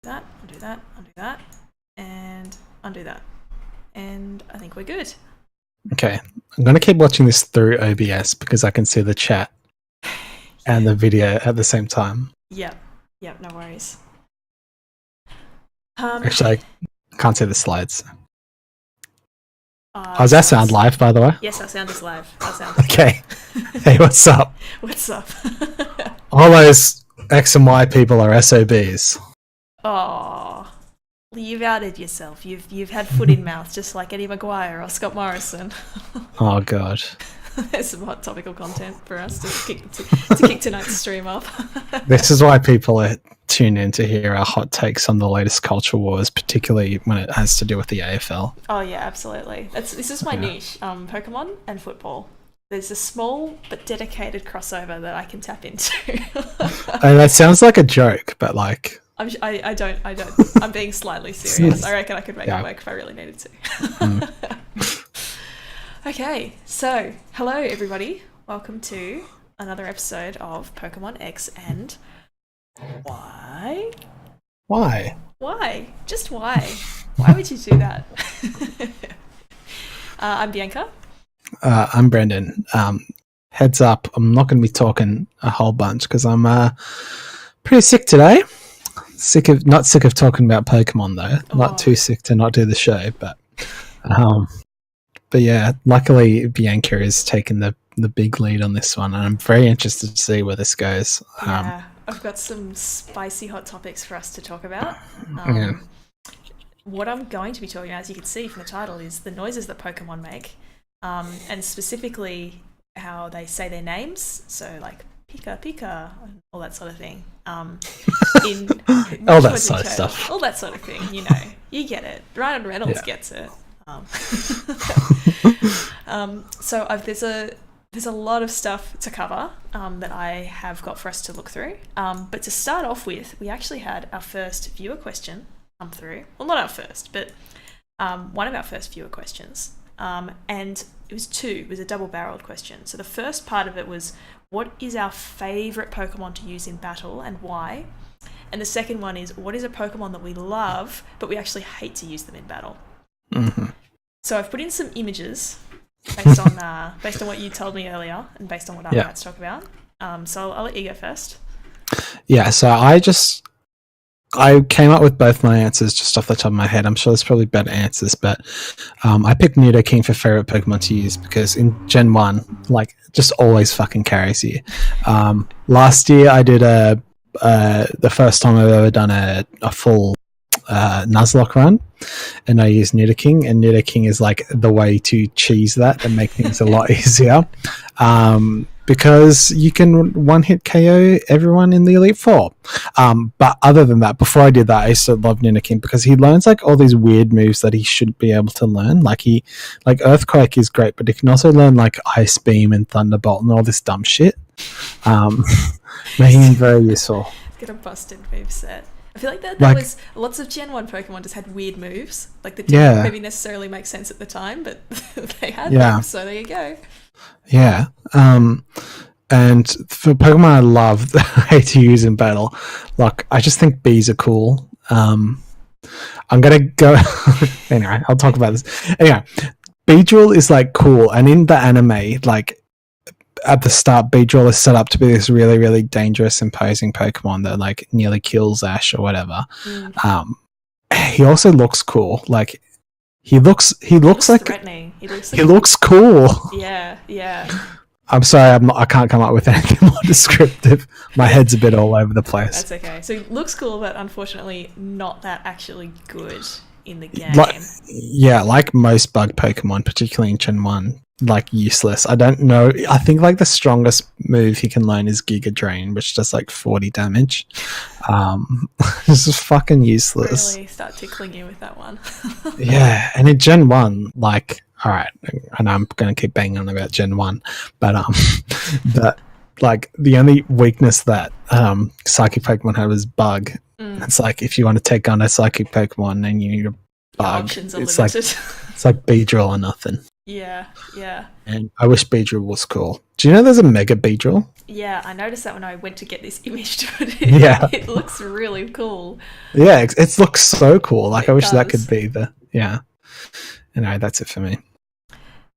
that, undo that, undo that, and undo that. And I think we're good. Okay, I'm going to keep watching this through OBS because I can see the chat and the video at the same time. Yep, no worries. Actually, I can't see the slides. Does that sound live, by the way? Yes, our sound is live. Okay. Hey, what's up? What's up? All those X and Y people are SOBs. Oh, you've outed yourself. You've had foot in mouth, just like Eddie Maguire or Scott Morrison. Oh, God. There's some hot topical content for us to kick tonight's stream off. This is why people are tuned in to hear our hot takes on the latest culture wars, particularly when it has to do with the AFL. Oh yeah, absolutely. This is my niche, Pokemon and football. There's a small but dedicated crossover that I can tap into. And that sounds like a joke, but like... I don't. I'm being slightly serious. I reckon I could make it work if I really needed to. Okay, so hello everybody. Welcome to another episode of Pokemon X and Y. Why? Why? Just why? Why would you do that? I'm Bianca. I'm Brendan. Heads up, I'm not going to be talking a whole bunch because I'm pretty sick today. Not sick of talking about Pokemon though. Oh. Not too sick to not do the show, but yeah, luckily Bianca has taken the big lead on this one, and I'm very interested to see where this goes. Yeah, I've got some spicy hot topics for us to talk about. What I'm going to be talking about, as you can see from the title, is the noises that Pokemon make, and specifically how they say their names. So like Pika Pika, and all that sort of thing. All that sort of stuff. All that sort of thing. You know, you get it. Ryan Reynolds gets it. So there's a lot of stuff to cover that I have got for us to look through. But to start off with, we actually had our first viewer question come through. Well, not our first, but one of our first viewer questions. And it was two. It was a double-barreled question. So the first part of it was, what is our favourite Pokemon to use in battle and why? And the second one is, what is a Pokemon that we love but we actually hate to use them in battle? Mm-hmm. So I've put in some images based on what you told me earlier and based on what I'm about to talk about. So I'll let you go first. Yeah, so I came up with both my answers just off the top of my head. I'm sure there's probably better answers, but I picked Nidoking for favorite Pokemon to use because in Gen 1, like, just always fucking carries you. Last year I did the first time I've ever done a full Nuzlocke run, and I used Nidoking, and Nidoking is like the way to cheese that and make things a lot easier. Because you can one-hit KO everyone in the Elite Four. But other than that, before I did that, I used to love Nidoking because he learns like all these weird moves that he shouldn't be able to learn. Like Earthquake is great, but he can also learn like Ice Beam and Thunderbolt and all this dumb shit. Making him very useful. Get a busted moveset. I feel like that was lots of Gen 1 Pokemon just had weird moves. Like they didn't maybe necessarily make sense at the time, but they had them, so there you go. Yeah. And for Pokemon I love that I hate to use in battle, like I just think bees are cool. I'm gonna go anyway, I'll talk about this. Anyway, Beedrill is like cool, and in the anime, like at the start, Beedrill is set up to be this really, really dangerous, imposing Pokemon that like nearly kills Ash or whatever. He also looks cool. Like he looks like threatening. He looks cool. Yeah. I'm sorry, I can't come up with anything more descriptive. My head's a bit all over the place. That's okay. So he looks cool, but unfortunately not that actually good in the game. Like most bug Pokemon, particularly in Gen 1, like useless. I don't know. I think like the strongest move he can learn is Giga Drain, which does like 40 damage. This is fucking useless. Really start tickling you with that one. Yeah, and in Gen 1, like, all right, and I'm going to keep banging on about Gen 1, but but like the only weakness that Psychic Pokemon had was Bug. It's like if you want to take on a Psychic Pokemon and you need a Bug, options are it's limited. It's like Beedrill or nothing. Yeah. And I wish Beedrill was cool. Do you know there's a Mega Beedrill? Yeah, I noticed that when I went to get this image, but Yeah. it looks really cool. Yeah, it looks so cool. Like, It I wish that does. could be the, yeah. Anyway, that's it for me.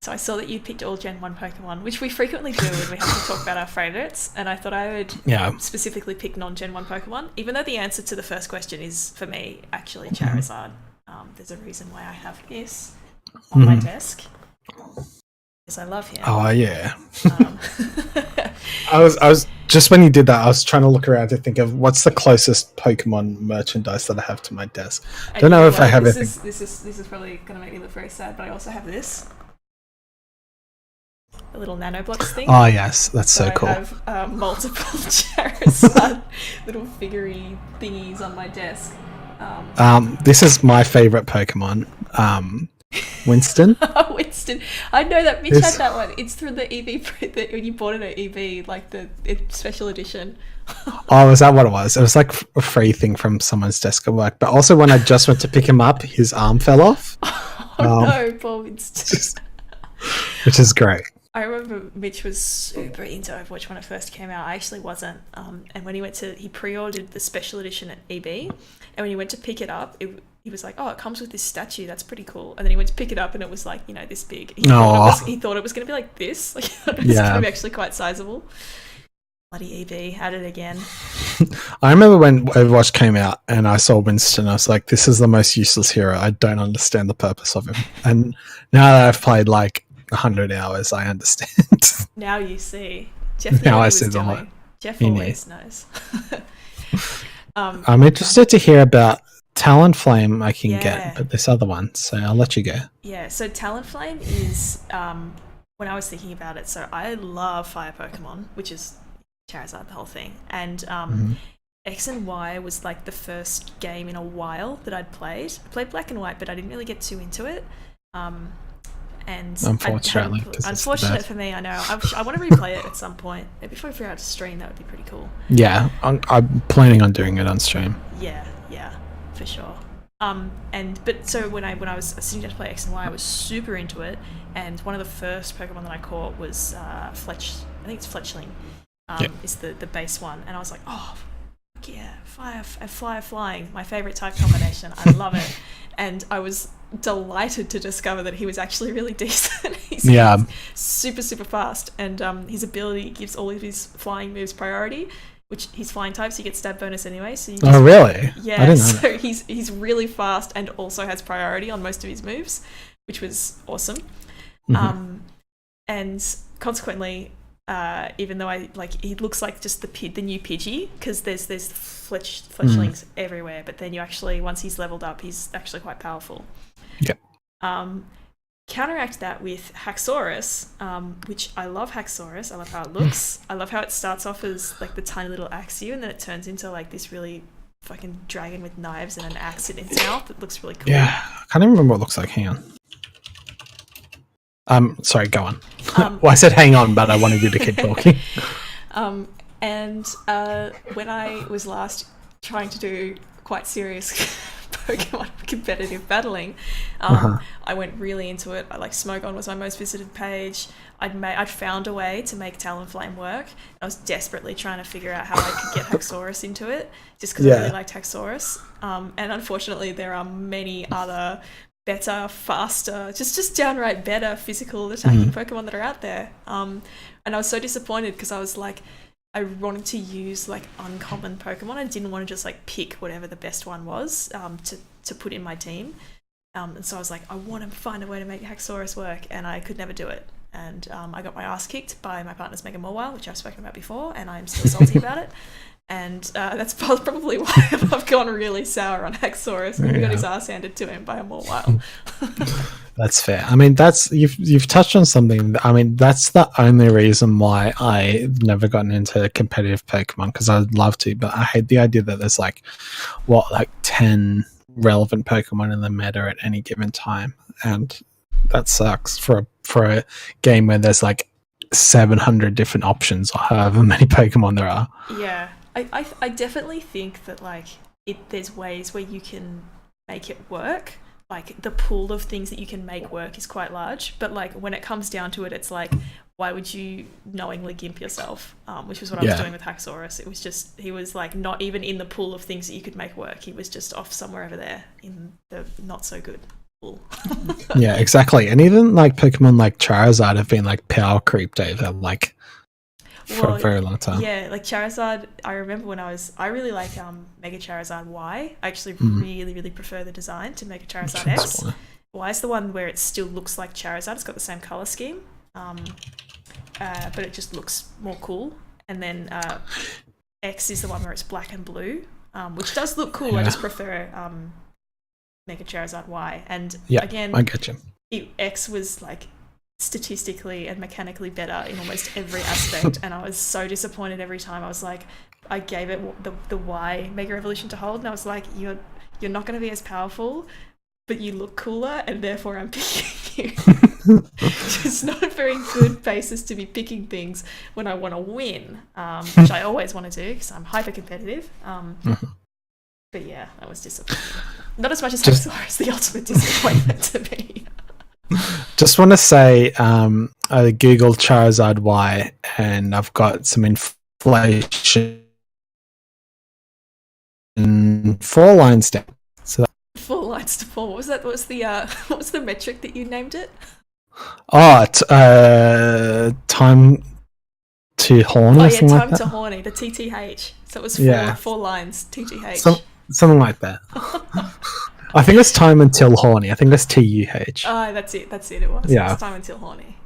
So I saw that you picked all Gen 1 Pokemon, which we frequently do when we have to talk about our favourites, and I thought I would Yeah. specifically pick non-Gen 1 Pokemon, even though the answer to the first question is, for me, actually Charizard. There's a reason why I have this on my desk, because I love him. Oh, yeah. Um, I was just when you did that, I was trying to look around to think of what's the closest Pokemon merchandise that I have to my desk. Don't know if I have anything. This is probably going to make me look very sad, but I also have this. A little nanoblocks thing. Oh, yes. That's so cool. I have multiple Charizard little figurine thingies on my desk. This is my favorite Pokemon. Winston. Winston. I know that Mitch This- had that one. It's through the EV when you bought it at EV, like the special edition. Oh, is that what it was? It was like a free thing from someone's desk at work. But also, when I just went to pick him up, his arm fell off, Oh no, poor Winston. which is great. I remember Mitch was super into Overwatch when it first came out. I actually wasn't. And when he pre-ordered the special edition at EB, and when he went to pick it up, he was like, "Oh, it comes with this statue. That's pretty cool." And then he went to pick it up, and it was like, this big. He thought it was going to be like this. Like, it was going to be actually quite sizable. Bloody EB had it again. I remember when Overwatch came out and I saw Winston, I was like, this is the most useless hero. I don't understand the purpose of him. And now that I've played like 100 hours, I understand. Now you see. Jeff knew Now what I he see was the doing. light. Jeff He knew. always knows. I'm interested to hear about Talonflame I can Yeah. get, but this other one, so I'll let you go. Yeah, so Talonflame is, when I was thinking about it, so I love fire Pokemon, which is Charizard, the whole thing. And X and Y was like the first game in a while that I'd played. I played Black and White, but I didn't really get too into it. And Unfortunately, 'cause it's the unfortunate best. for me, I know. I want to replay it at some point. Maybe if I figure out to stream, that would be pretty cool. Yeah, I'm planning on doing it on stream. Yeah, for sure. But so when I was sitting down to play X and Y, I was super into it. And one of the first Pokemon that I caught was Fletch. I think it's Fletchling. Is the base one, and I was like, oh, fuck yeah, flying, my favorite type combination. I love it, and I was delighted to discover that he was actually really decent. He's super fast, and his ability gives all of his flying moves priority, which he's flying type, so you get stab bonus anyway. So you just, Oh, really? yeah, I didn't know so that. he's really fast and also has priority on most of his moves, which was awesome. And consequently, even though he looks like just the new Pidgey, because there's fletchlings everywhere, but then you actually, once he's leveled up, he's actually quite powerful. Yep. Counteract that with Haxorus, which I love Haxorus. I love how it looks. I love how it starts off as like the tiny little Axew, and then it turns into like this really fucking dragon with knives and an axe in its mouth. It looks really cool. Yeah, I can't even remember what it looks like. Hang on. Sorry, go on. Well, I said hang on, but I wanted you to keep talking. And when I was last trying to do quite serious Pokemon competitive battling, I went really into it. Smogon was my most visited page. I'd found a way to make Talonflame work. I was desperately trying to figure out how I could get Haxorus into it, just because I really liked Haxorus. And unfortunately, there are many other better, faster, just downright better physical attacking Pokemon that are out there. And I was so disappointed because I was like, I wanted to use like uncommon Pokemon. I didn't want to just like pick whatever the best one was to put in my team. And so I was like, I want to find a way to make Haxorus work, and I could never do it. And I got my ass kicked by my partner's Mega Mawile, which I've spoken about before, and I'm still salty about it. And that's probably why I've gone really sour on Haxorus. He got his ass handed to him by a Mawile. That's fair. I mean, you've touched on something. I mean, that's the only reason why I've never gotten into competitive Pokemon, because I'd love to, but I hate the idea that there's like 10 relevant Pokemon in the meta at any given time, and that sucks for a game where there's like 700 different options or however many Pokemon there are. Yeah, I definitely think that like there's ways where you can make it work. Like the pool of things that you can make work is quite large, but like when it comes down to it, it's like why would you knowingly gimp yourself? Which was what I was doing with Haxorus. It was just, he was like not even in the pool of things that you could make work. He was just off somewhere over there in the not so good pool. Yeah, exactly. And even like Pokemon like Charizard have been like power creeped over like for a very long time. Yeah, like Charizard, I remember when I really like Mega Charizard Y. I actually really, really prefer the design to Mega Charizard X. Y is the one where it still looks like Charizard. It's got the same colour scheme. But it just looks more cool. And then X is the one where it's black and blue, which does look cool. I just prefer Mega Charizard Y. And again, I get you. X was like statistically and mechanically better in almost every aspect, and I was so disappointed every time. I was like, I gave it the Y Mega Evolution to hold, and I was like, you're not going to be as powerful, but you look cooler, and therefore I'm picking you. It's not a very good basis to be picking things when I want to win, which I always want to do because I'm hyper competitive. But yeah, that was disappointing. Not as much as Haxorus, the ultimate disappointment to me. Just want to say, I googled Charizard Y, and I've got some inflation 4 lines down. So 4 lines to 4. What was that? What was the metric that you named it? Oh, time to horny. Oh or yeah, something time like to that. horny. The TTH. So it was 4 lines. TTH. Something like that. I think it's time until horny. I think that's TUH. Oh, that's it. It was. Yeah. It was time until horny.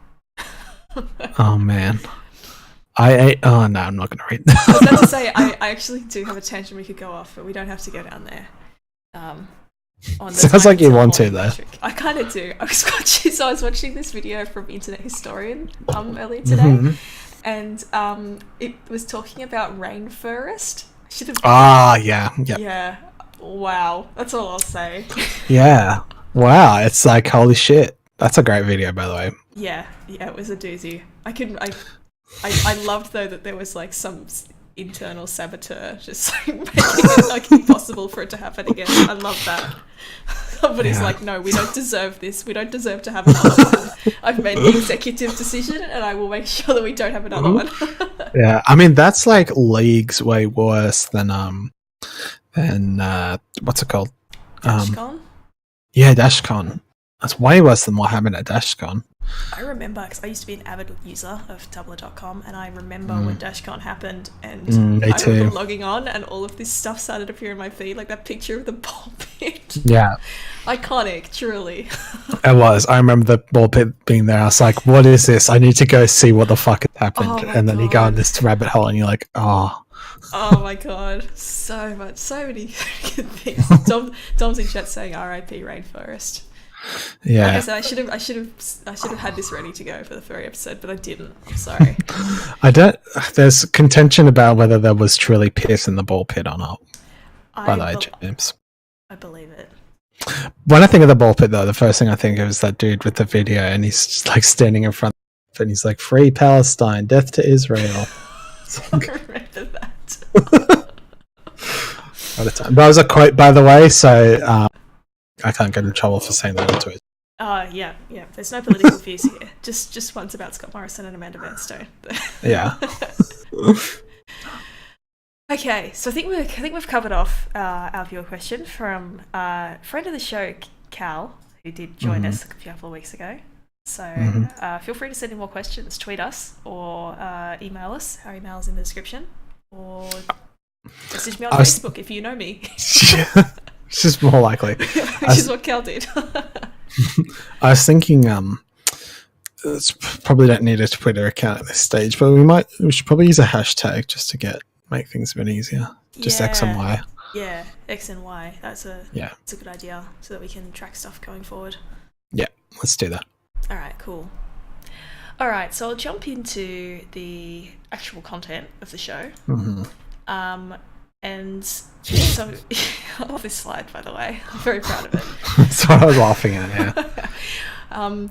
Oh man. Oh no, I'm not going to read that. I was about to say, I actually do have a tangent we could go off, but we don't have to go down there. On the Sounds like you want to, though. Metric. I kind of do. I was watching this video from Internet Historian earlier today, and it was talking about rainforest. Yeah. Wow, that's all I'll say. Yeah. Wow, it's like holy shit. That's a great video, by the way. Yeah, it was a doozy. I loved though that there was like some internal saboteur just like making it like impossible for it to happen again. I love that. Somebody's like, no, we don't deserve this. We don't deserve to have another one. I've made the executive decision, and I will make sure that we don't have another one. Yeah, I mean that's like leagues way worse than what's it called? Dashcon? Yeah, Dashcon. That's way worse than what happened at Dashcon. I remember, because I used to be an avid user of Tumblr.com, and I remember when Dashcon happened, and I remember logging on, and all of this stuff started appearing in my feed, like that picture of the ball pit. Yeah. Iconic, truly. It was. I remember the ball pit being there. I was like, what is this? I need to go see what the fuck has happened. Oh and then you go in this rabbit hole, and you're like, oh. Oh my god, so many good things. Dom's in chat saying R.I.P. Rainforest. Yeah. Like I said, I should have had this ready to go for the furry episode, but I didn't. I'm sorry. There's contention about whether there was truly piss in the ball pit or not. By the way, James. I believe it. When I think of the ball pit, though, the first thing I think of is that dude with the video, and he's just like standing in front, and he's like, "Free Palestine, death to Israel." I remember that. At a time. That was a quote, by the way, so I can't get in trouble for saying that on Twitter. Yeah. There's no political views here. Just ones about Scott Morrison and Amanda Vanstone. Yeah. Okay, so I think we've covered off our viewer question from friend of the show, Cal, who did join us a couple of weeks ago. So feel free to send in more questions, tweet us, or email us. Our email is in the description, or message me on Facebook if you know me. It's just more likely. Which is what Cal did. I was thinking, probably don't need a Twitter account at this stage, but we should probably use a hashtag just to make things a bit easier. Just X and Y. Yeah, X and Y. It's a good idea, so that we can track stuff going forward. Yeah, let's do that. All right, cool. All right, so I'll jump into the actual content of the show. And so I love this slide, by the way. I'm very proud of it. That's what I was laughing at, yeah.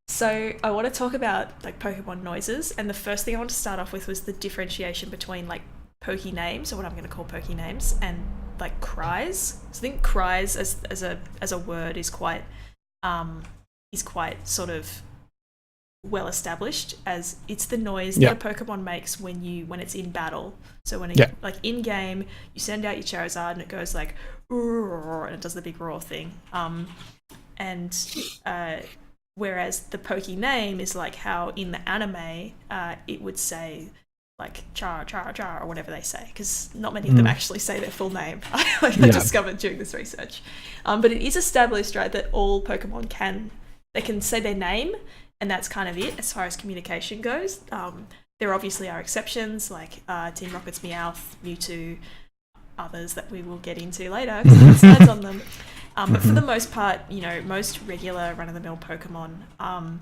So I want to talk about like Pokemon noises, and the first thing I want to start off with was the differentiation between like Poke names, or what I'm going to call Poke names, and like cries. So I think cries as a word is quite sort of well established as it's the noise Yeah. that a Pokemon makes when it's in battle. So when Yeah. like in game, you send out your Charizard and it goes like "Roar," and it does the big roar thing. Whereas the Poke name is like how in the anime it would say like char char char or whatever they say, because not many of them actually say their full name. I discovered during this research. But it is established, right, that all Pokemon can say their name, and that's kind of it as far as communication goes. There obviously are exceptions, like Team Rocket's Meowth, Mewtwo, others that we will get into later because it slides on them. But for the most part, you know, most regular run-of-the-mill Pokemon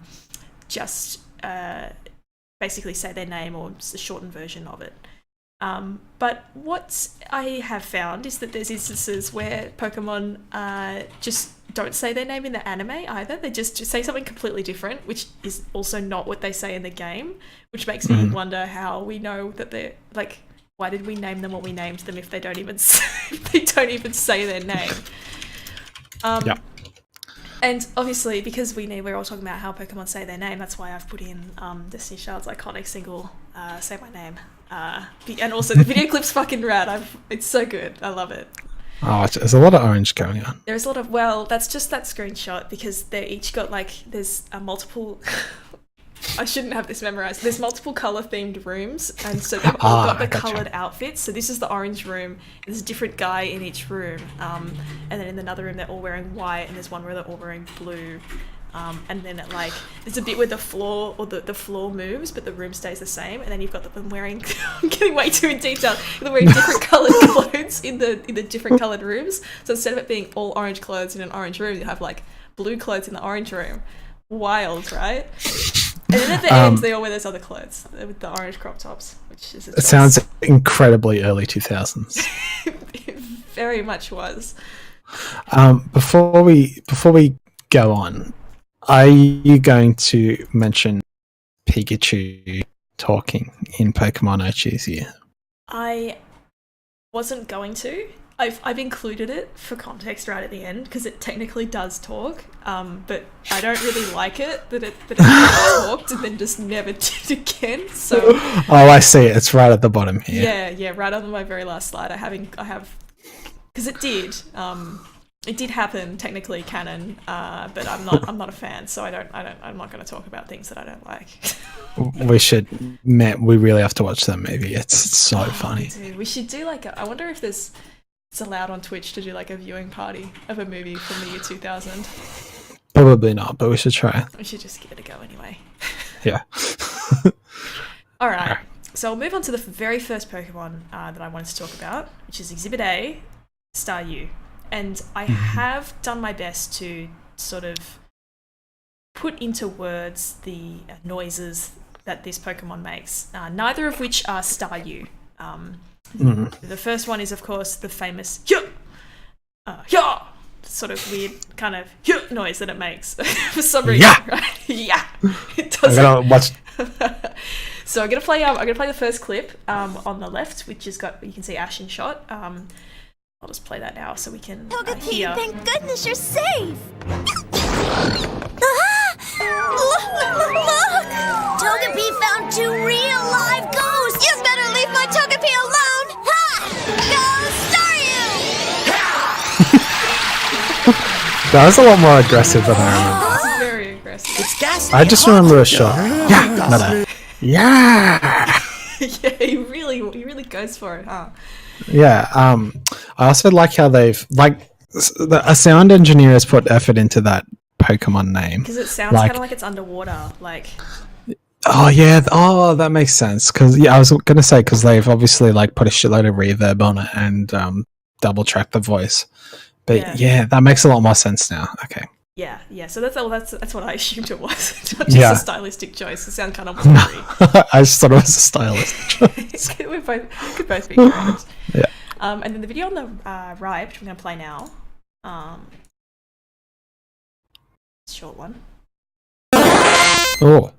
just basically say their name, or it's the shortened version of it. But what I have found is that there's instances where Pokemon just don't say their name in the anime either. They just say something completely different, which is also not what they say in the game, which makes me wonder how we know that they're like, why did we name them what we named them if they don't even say their name? And obviously, because we're all talking about how Pokemon say their name, that's why I've put in Destiny Shard's iconic single, Say My Name. And also the video clip's fucking rad. It's so good. I love it. Oh, there's a lot of orange going on. There's a lot of, well, that's just that screenshot because they're each got like, there's a multiple... I shouldn't have this memorized. There's multiple color themed rooms, and so they've all got the colored outfits. So this is the orange room. There's a different guy in each room, and then in another room they're all wearing white, and there's one where they're all wearing blue. And then there's a bit where the floor or the floor moves, but the room stays the same. And then you've got them wearing. I'm getting way too in detail. They're wearing different colored clothes in the different colored rooms. So instead of it being all orange clothes in an orange room, you have like blue clothes in the orange room. Wild, right? And then at the end, they all wear those other clothes with the orange crop tops, which is. It sounds incredibly early 2000s. It very much was. Before we go on, are you going to mention Pikachu talking in Pokemon Archie's year? I wasn't going to. I've included it for context right at the end because it technically does talk, but I don't really like it that it talked and then just never did again. So oh, I see it. It's right at the bottom here. Yeah, right on my very last slide. I have because it did. It did happen, technically canon, but I'm not a fan, so I'm not going to talk about things that I don't like. We really have to watch that movie. It's so funny. Dude, we should do I wonder if it's allowed on Twitch to do like a viewing party of a movie from the year 2000. Probably not, but we should try. We should just give it a go anyway. Yeah. All right. So I'll move on to the very first Pokemon that I wanted to talk about, which is Exhibit A, Staryu. And I have done my best to sort of put into words the noises that this Pokemon makes, neither of which are Staryu. The first one is, of course, the famous "yeah," sort of weird kind of noise that it makes for some reason. Yeah, right? Yeah, it does. I'm gonna watch. So I'm gonna play the first clip on the left, which has got, you can see Ash in shot. I'll just play that now so we can hear. Thank goodness you're safe! Look! Togepi found 2 real live ghosts! You better leave my Togepi alone! Ha! Go Staryu! That was a lot more aggressive than I remember. This is very aggressive. It's gas. I just remember a shot. Yeah, yeah. Yeah, he really goes for it, huh? Yeah. I also like how they've a sound engineer has put effort into that Pokemon name because it sounds kind of like it's underwater, like. Oh yeah. Oh, that makes sense. Because I was gonna say because they've obviously put a shitload of reverb on it and double track the voice. But yeah, that makes a lot more sense now. Okay. Yeah. So that's what I assumed it was. It's not just a stylistic choice. It sounds kind of blurry. I just thought it was a stylistic choice. could both be correct. Yeah. And then the video on the right, which I'm going to play now. Short one. Oh.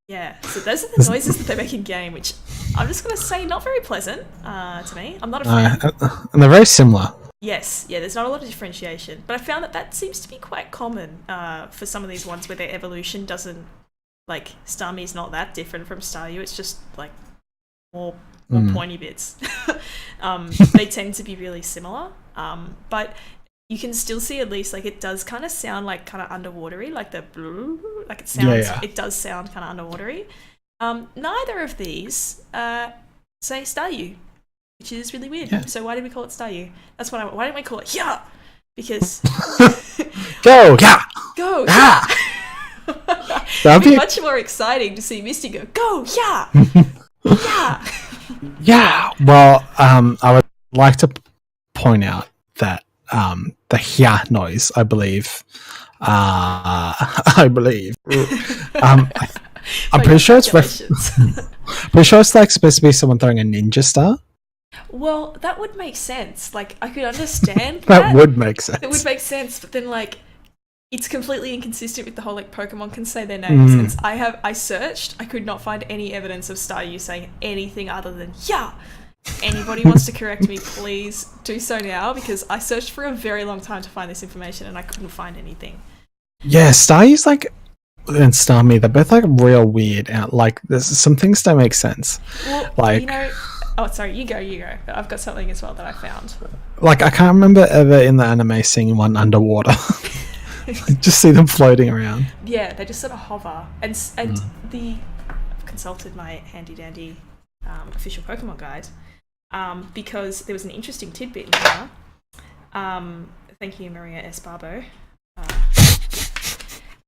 Yeah, so those are the noises that they make in game, which I'm just going to say not very pleasant to me. I'm not a fan. And they're very similar. Yes, yeah, there's not a lot of differentiation. But I found that seems to be quite common for some of these ones where their evolution doesn't, like, Starmie's not that different from Staryu, it's just, like, more pointy bits. They tend to be really similar. But you can still see at least, like, it does kind of sound like kind of underwatery, like the like it sounds, it does sound kind of underwatery. Neither of these say Staryu, which is really weird. Yeah. So why did we call it Staryu? That's what why didn't we call it Yeah? Because go yeah, go yeah. That'd be much more exciting to see Misty go yeah, yeah, yeah. Well, I would like to point out that the yeah noise, I believe, I'm pretty sure it's pretty sure it's like supposed to be someone throwing a ninja star. Well, that would make sense. Like, I could understand that would make sense. It would make sense, but then, like, it's completely inconsistent with the whole, like, Pokemon can say their names. And I searched, I could not find any evidence of Staryu saying anything other than yeah. Anybody wants to correct me, please do so now, because I searched for a very long time to find this information and I couldn't find anything. Yeah, Staryu's like, and Starmie, they're both like real weird, and like there's some things don't make sense. Well, like, you know, oh, sorry, you go. I've got something as well that I found. Like, I can't remember ever in the anime seeing one underwater. Just see them floating around. Yeah, they just sort of hover. And I've consulted my handy dandy official Pokemon guide because there was an interesting tidbit in here. Thank you, Maria S. Barbo.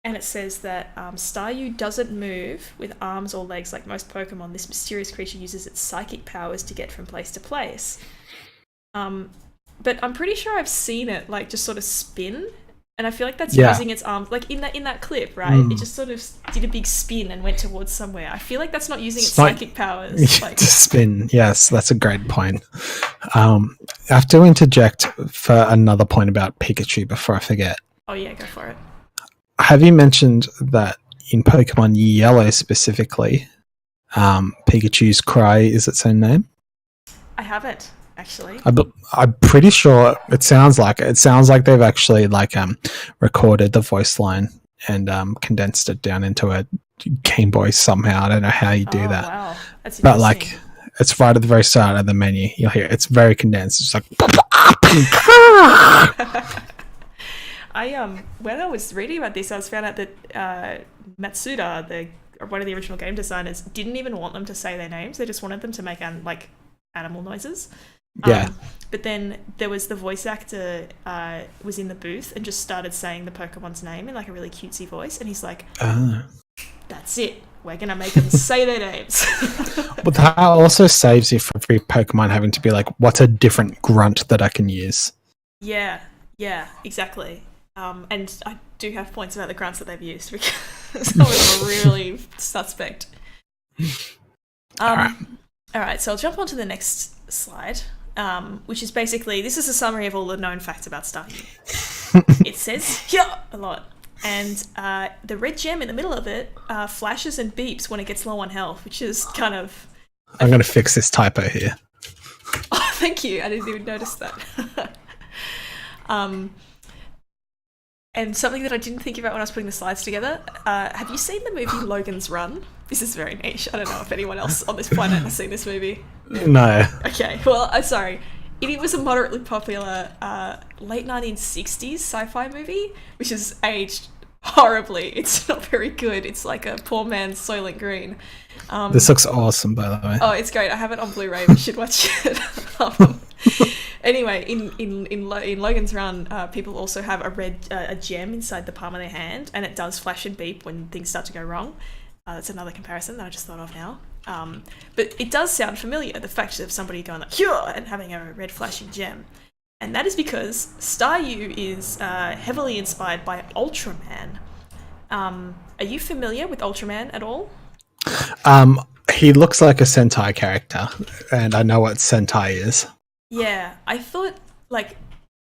And it says that Staryu doesn't move with arms or legs like most Pokemon. This mysterious creature uses its psychic powers to get from place to place. But I'm pretty sure I've seen it like just sort of spin, and I feel like that's using its arms. Like in that clip, right? It just sort of did a big spin and went towards somewhere. I feel like that's not using its psychic powers. Like, to spin. Yes, that's a great point. I have to interject for another point about Pikachu before I forget. Oh yeah, go for it. Have you mentioned that in Pokemon Yellow specifically, Pikachu's cry is its own name? I haven't, actually. I'm pretty sure it sounds like they've actually like recorded the voice line and condensed it down into a Game Boy somehow. I don't know how you do that. Wow. That's but like, it's right at the very start of the menu. You'll hear it. It's very condensed. It's like. When I was reading about this, I found out that Matsuda, one of the original game designers, didn't even want them to say their names. They just wanted them to make like animal noises. Yeah. But then there was the voice actor was in the booth and just started saying the Pokemon's name in like a really cutesy voice, and he's like, "That's it. We're gonna make them say their names." But that also saves you from every Pokemon having to be like, "What's a different grunt that I can use?" Yeah, exactly. And I do have points about the grunts that they've used because some of them are really suspect. All right, so I'll jump on to the next slide, which is basically, this is a summary of all the known facts about Staryu. It says yeah a lot, and the red gem in the middle of it flashes and beeps when it gets low on health, which is kind of... I'm going to fix this typo here. Oh, thank you. I didn't even notice that. And something that I didn't think about when I was putting the slides together, have you seen the movie Logan's Run? This is very niche. I don't know if anyone else on this planet has seen this movie. No. Okay, well, I'm sorry. It was a moderately popular late 1960s sci-fi movie, which has aged horribly. It's not very good. It's like a poor man's Soylent Green. This looks awesome, by the way. Oh, it's great. I have it on Blu-ray. We should watch it. Anyway, in Logan's Run, people also have a gem inside the palm of their hand, and it does flash and beep when things start to go wrong. That's another comparison that I just thought of now. But it does sound familiar, the fact of somebody going like, "Hyah!" and having a red flashing gem. And that is because Staryu is heavily inspired by Ultraman. Are you familiar with Ultraman at all? He looks like a Sentai character, and I know what Sentai is. Yeah, I thought, like,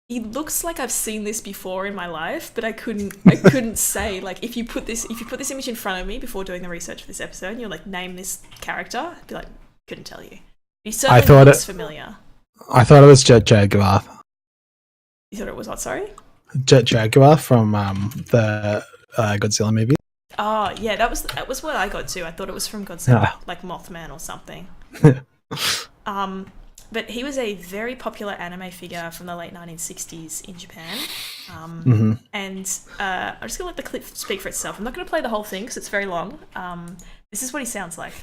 he looks like I've seen this before in my life, but I couldn't say, like, if you put this image in front of me before doing the research for this episode, and you're like, name this character, I'd be like, couldn't tell you. He certainly looks familiar. I thought it was Jet Jaguar. You thought it was what? Sorry. Jet Jaguar from the Godzilla movie. Oh yeah, that was what I got to. I thought it was from Godzilla, Yeah. like Mothman or something. But he was a very popular anime figure from the late 1960s in Japan. And I'm just gonna let the clip speak for itself. I'm not gonna play the whole thing because it's very long. This is what he sounds like.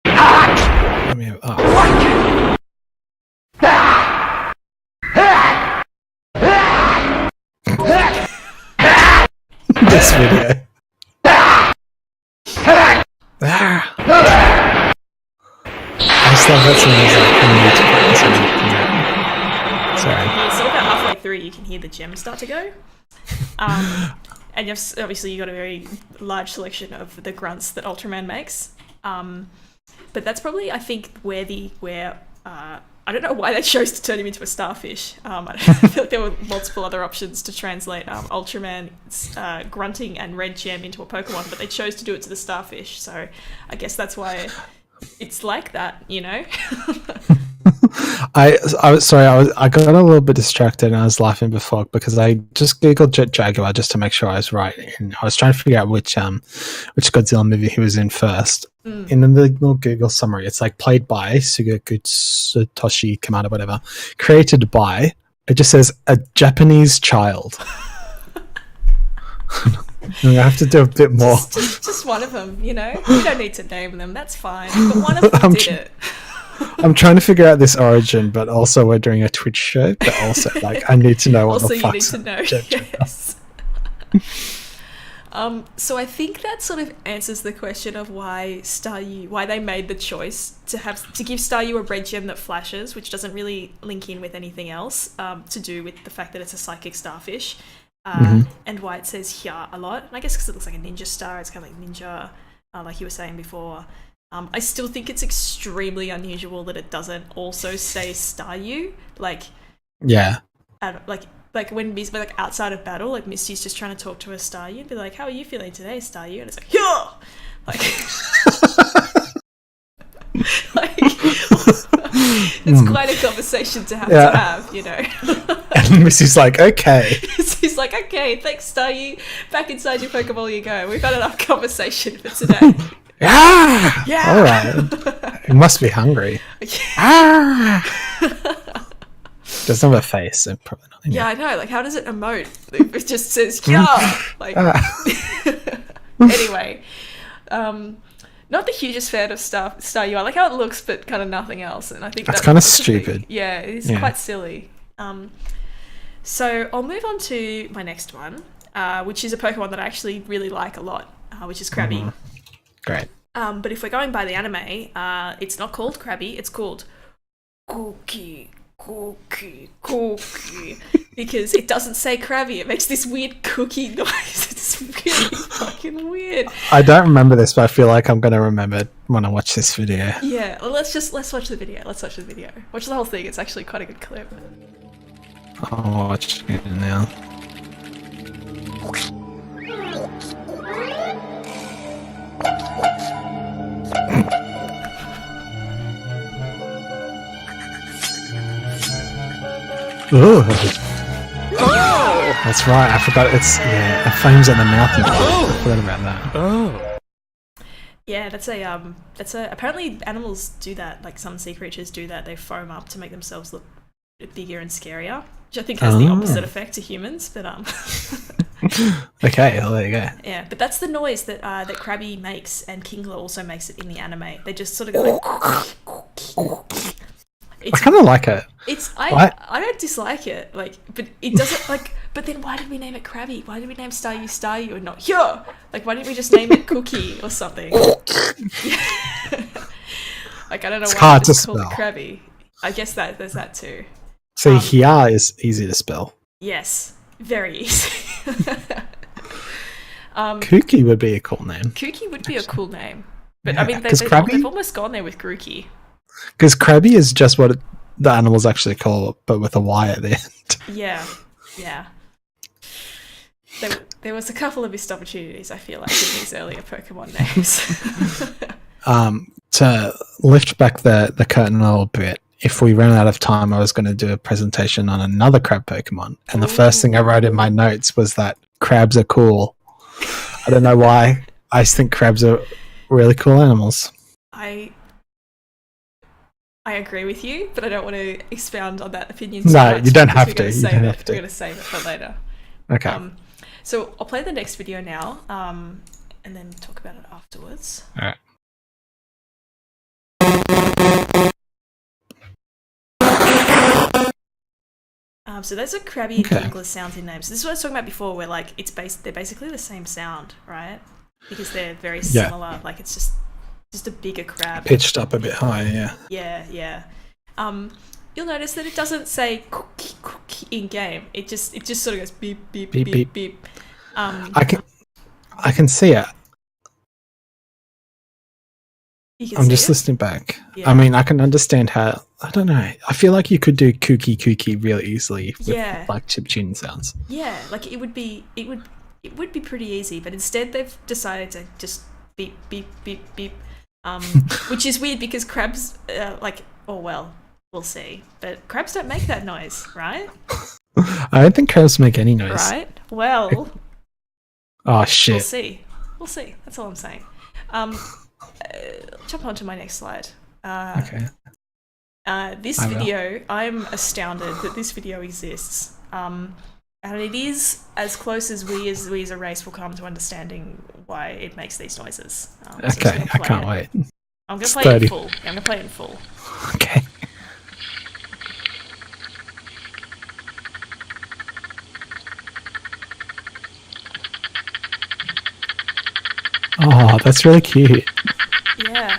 Let me this video. I just love that someone's like, sorry. So about halfway through, you can hear the gems start to go. And obviously you got a very large selection of the grunts that Ultraman makes. But that's probably, I think, where I don't know why they chose to turn him into a starfish. I feel like there were multiple other options to translate Ultraman's grunting and red gem into a Pokemon, but they chose to do it to the starfish. So I guess that's why it's like that, you know? I was sorry. I got a little bit distracted and I was laughing before because I just googled Jet Jaguar just to make sure I was right. And I was trying to figure out which Godzilla movie he was in first. In the little Google summary, it's like played by Sugaku Satoshi Kamada, whatever. Created by. It just says a Japanese child. I have to do a bit more. Just one of them, you know? You don't need to name them. That's fine. But one of them did it. I'm trying to figure out this origin, but also we're doing a Twitch show. But also, like, I need to know what Also, the you fuck's need to know. Yes. So I think that sort of answers the question of why they made the choice to give Staryu a red gem that flashes, which doesn't really link in with anything else, to do with the fact that it's a psychic starfish, and why it says Hya a lot. And I guess because it looks like a ninja star, it's kind of like ninja, like you were saying before. I still think it's extremely unusual that it doesn't also say Staryu, like Yeah. like when outside of battle, like Misty's just trying to talk to her Staryu and be like, "How are you feeling today, Staryu?" And it's like, "Yeah," like it's quite a conversation to have, you know. And Missy's like, okay. He's like, "Okay, thanks, Staryu. Back inside your Pokeball you go. We've had enough conversation for today." Yeah. All right. It must be hungry. Doesn't have a face, so probably not. Yeah, I know. Like, how does it emote? It just says "yeah." Like, anyway, not the hugest fan of Staryu. I like how it looks, but kind of nothing else. And I think that's kind of stupid. Yeah, it's quite silly. So I'll move on to my next one, which is a Pokemon that I actually really like a lot, which is Krabby. Great. But if we're going by the anime, it's not called Krabby. It's called Cookie. Because it doesn't say Krabby. It makes this weird cookie noise. It's really fucking weird. I don't remember this, but I feel like I'm going to remember it when I watch this video. Yeah, well, let's watch the video. Watch the whole thing. It's actually quite a good clip. I'll watch it now. Ooh. That's right. I forgot. It flames at the mouth. I forgot about that. Yeah, that's a. Apparently, animals do that. Like some sea creatures do that. They foam up to make themselves look bigger and scarier, which I think has the opposite effect to humans. But Okay, well, there you go. Yeah, but that's the noise that that Krabby makes, and Kingler also makes it in the anime. They just sort of go like. I kind of like it. I don't dislike it, like, but it doesn't like. But then why did we name it Krabby? Why did we name Staryu and not Hyo? Like, why didn't we just name it Cookie or something? Like, I don't know it's why hard it's to called spell. Krabby. I guess that there's that too. See, Hya is easy to spell. Yes, very easy. Kooky would be a cool name. Kooky would be a cool name, but Yeah, I mean, 'cause they've almost gone there with Grookey. Because Krabby is just what the animals actually call it, but with a Y at the end. Yeah. There was a couple of missed opportunities, I feel like, in these earlier Pokemon names. To lift back the curtain a little bit, if we ran out of time, I was going to do a presentation on another crab Pokemon. And the first thing I wrote in my notes was that crabs are cool. I don't know why. I just think crabs are really cool animals. I agree with you, but I don't want to expound on that opinion. No, you don't have to. You don't have to. We're going to save it for later. Okay. So I'll play the next video now, and then talk about it afterwards. All right. So those are Krabby and Kingler sounds in names. This is what I was talking about before, where like they're basically the same sound, right? Because they're very similar. Like it's just a bigger crab. Pitched up a bit higher, yeah. Yeah. You'll notice that it doesn't say cookie cookie in game. It just sort of goes beep beep beep beep. beep. I can see it. I'm just listening back. Yeah. I mean, I can understand how. I don't know. I feel like you could do kooky really easily with like chip tune sounds. Yeah, like it would be pretty easy, but instead they've decided to just beep beep beep beep, which is weird because crabs we'll see, but crabs don't make that noise, right? I don't think crabs make any noise. Right? Well. Oh shit. We'll see. That's all I'm saying. Jump on to my next slide. Okay. This video, I'm astounded that this video exists. And it is as close as we as a race will come to understanding why it makes these noises. Okay, I can't wait. I'm going to play it in full. I'm going to play it in full. Okay. Oh, that's really cute. Yeah.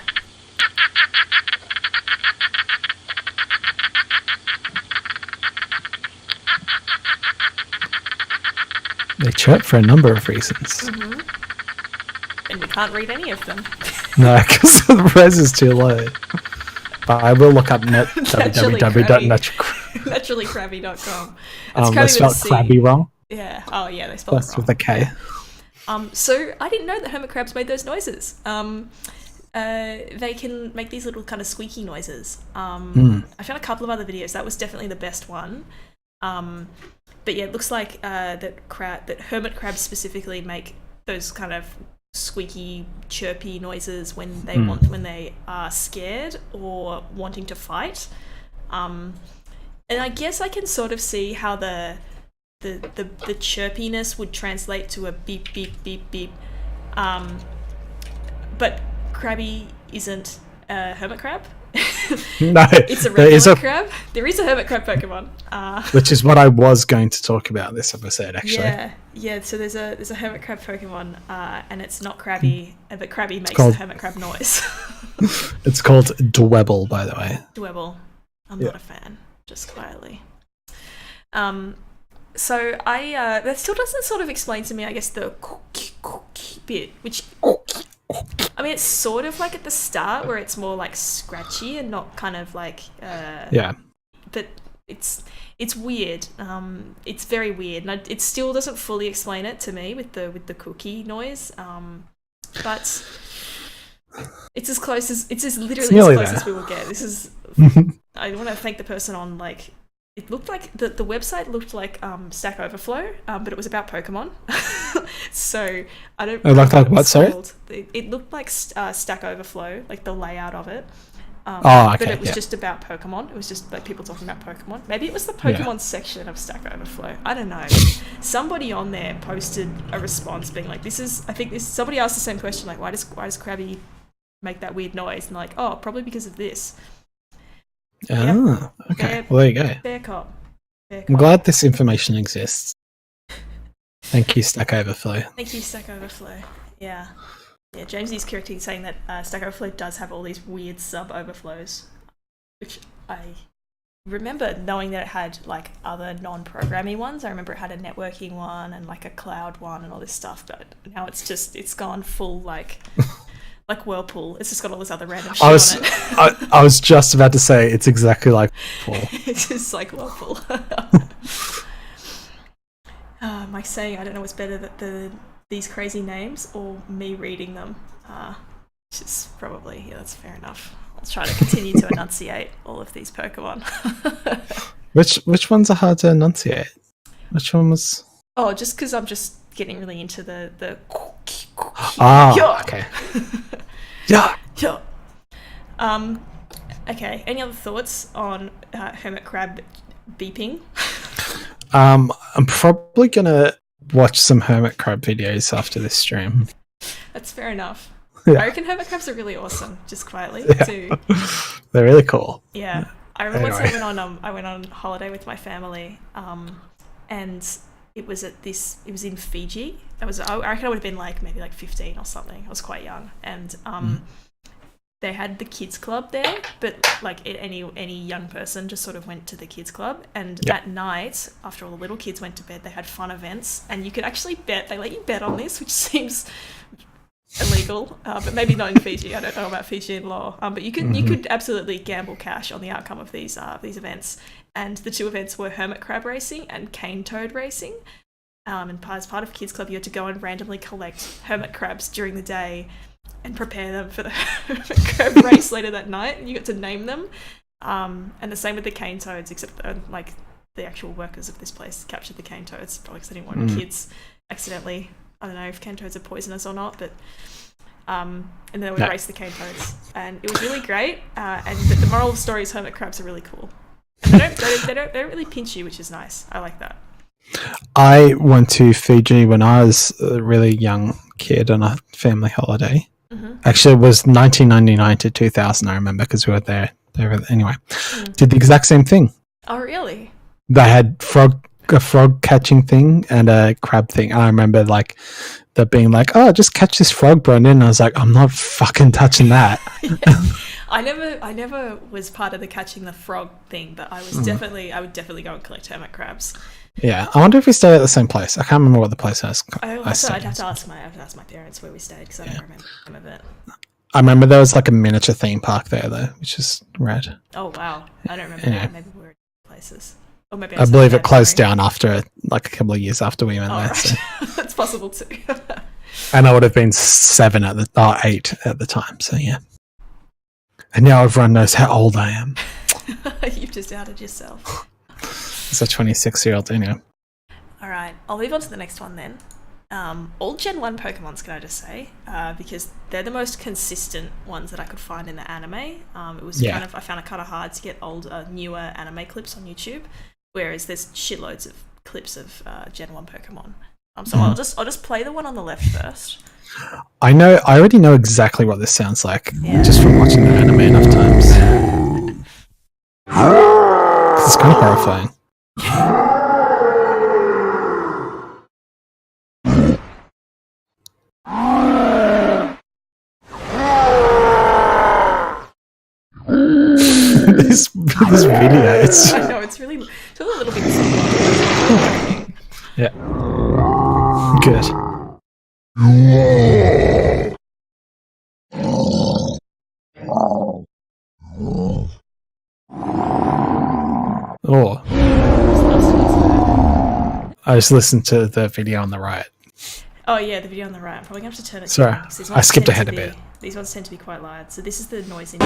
They chirp for a number of reasons. Mm-hmm. And we can't read any of them. No, because the res is too low. But I will look up naturallykrabby.com. They spelled crabby wrong. Yeah. Oh, yeah, they spelled it wrong. With a K. So I didn't know that hermit crabs made those noises. They can make these little kind of squeaky noises. I found a couple of other videos. That was definitely the best one. But yeah, it looks like that hermit crabs specifically make those kind of squeaky, chirpy noises when they are scared or wanting to fight. And I guess I can sort of see how the chirpiness would translate to a beep beep beep beep. But Krabby isn't a hermit crab. No, it's a regular crab. There is a hermit crab Pokemon, which is what I was going to talk about this episode. Actually, yeah. So there's a hermit crab Pokemon, and it's not Krabby, but Krabby makes the hermit crab noise. It's called Dwebble, by the way. Dwebble. I'm not a fan. Just quietly. So that still doesn't sort of explain to me, I guess, the cookie bit, which. I mean, it's sort of like at the start where it's more like scratchy and not kind of like but it's weird. It's very weird, and it still doesn't fully explain it to me with the cookie noise. But it's literally as close as we will get. This is. I want to thank the person on like. It looked like the website looked like Stack Overflow, but it was about Pokemon. So I don't. It looked like what? Sorry. It looked like Stack Overflow, like the layout of it. Okay. But it was just about Pokemon. It was just like people talking about Pokemon. Maybe it was the Pokemon section of Stack Overflow. I don't know. Somebody on there posted a response being like, "This is." I think this. Somebody asked the same question, like, "Why does Krabby make that weird noise?" And like, "Oh, probably because of this." Oh, okay. Well, there you go. Fair cop. I'm glad this information exists. Thank you, Stack Overflow. Thank you, Stack Overflow. Yeah. Jamesy's correctly saying that Stack Overflow does have all these weird sub-overflows, which I remember knowing that it had like other non-programming ones. I remember it had a networking one and like a cloud one and all this stuff, but now it's gone full like Whirlpool. It's just got all this other random shit on it. I was just about to say it's exactly like Whirlpool. It's just like Whirlpool. Mike's saying I don't know what's better, that these crazy names or me reading them. Which is probably, that's fair enough. try to continue to enunciate all of these Pokemon. Which ones are hard to enunciate? Which one was? Oh, just because I'm just getting really into the Ah, okay. Yeah. Yeah. Okay. Any other thoughts on hermit crab beeping? I'm probably gonna watch some hermit crab videos after this stream. That's fair enough. Yeah. I reckon hermit crabs are really awesome, just quietly too. They're really cool. Yeah. I remember once Anyway. I went on holiday with my family, and it was in Fiji. I reckon I would have been maybe 15 or something. I was quite young, and they had the kids club there, but any young person just sort of went to the kids club, and at night, after all the little kids went to bed, they had fun events, and you could actually bet. They let you bet on this, which seems illegal, but maybe not in Fiji. I don't know about Fijian law, but you could absolutely gamble cash on the outcome of these events. And the two events were hermit crab racing and cane toad racing. And as part of Kids Club, you had to go and randomly collect hermit crabs during the day and prepare them for the hermit crab race later that night. And you got to name them. And the same with the cane toads, except the actual workers of this place captured the cane toads, probably because they didn't want kids accidentally. I don't know if cane toads are poisonous or not, but and then they would race the cane toads, and it was really great. And the moral of the story is hermit crabs are really cool. And they don't really pinch you, which is nice. I like that. I went to Fiji when I was a really young kid on a family holiday. Actually, it was 1999 to 2000. I remember because we were there. Anyway, did the exact same thing. Oh, really? They had a frog catching thing and a crab thing. And I remember that being oh, just catch this frog, Brendan. And I was like, I'm not fucking touching that. I never was part of the catching the frog thing, but I would definitely go and collect hermit crabs. Yeah, I wonder if we stayed at the same place. I can't remember what the place was. I'd have to ask my parents where we stayed because I don't remember some of it. I remember there was a miniature theme park there though, which is rad. Oh wow, I don't remember that. Maybe we were in places. Or maybe I believe it closed down after a couple of years after we went there. Right. So. That's possible too. And I would have been 8 at the time. So yeah. And now everyone knows how old I am. You've just outed yourself. As a 26-year-old, anyway. All right, I'll move on to the next one then. All Gen 1 Pokemons, can I just say, because they're the most consistent ones that I could find in the anime. It was I found it kind of hard to get newer anime clips on YouTube, whereas there's shitloads of clips of Gen 1 Pokemon. So I'll just play the one on the left first. I already know exactly what this sounds like, just from watching the anime enough times. It's kind of horrifying. this video, I know it's really a little bit. Yeah. Good. Oh. I just listened to the video on the right. Oh yeah, the video on the right. I'm probably going to have to turn it Sorry, down. I skipped ahead a bit. These ones tend to be quite loud. So this is the noise in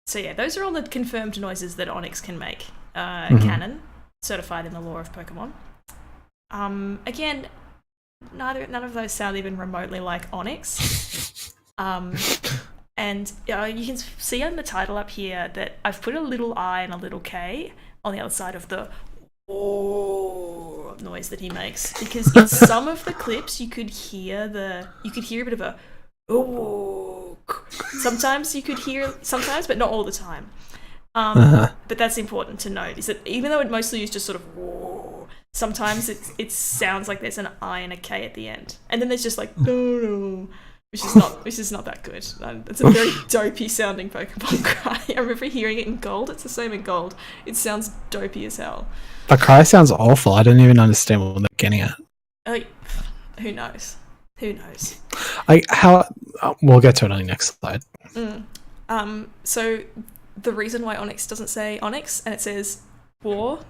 So yeah, those are all the confirmed noises that Onix can make. Canon, certified in the lore of Pokemon. Again, none of those sound even remotely like Onix. And you can see on the title up here that I've put a little I and a little K on the other side of the noise that he makes, because in some of the clips you could hear a bit of a sometimes you could hear, but not all the time. But that's important to note, is that even though it mostly is just sort of sometimes it sounds like there's an I and a K at the end, and then there's just no, which is not that good. It's a very dopey sounding Pokemon cry. I remember hearing it in Gold. It's the same in Gold. It sounds dopey as hell. The cry sounds awful. I don't even understand what they're getting at. Who knows? We'll get to it on the next slide. So the reason why Onix doesn't say Onix and it says War,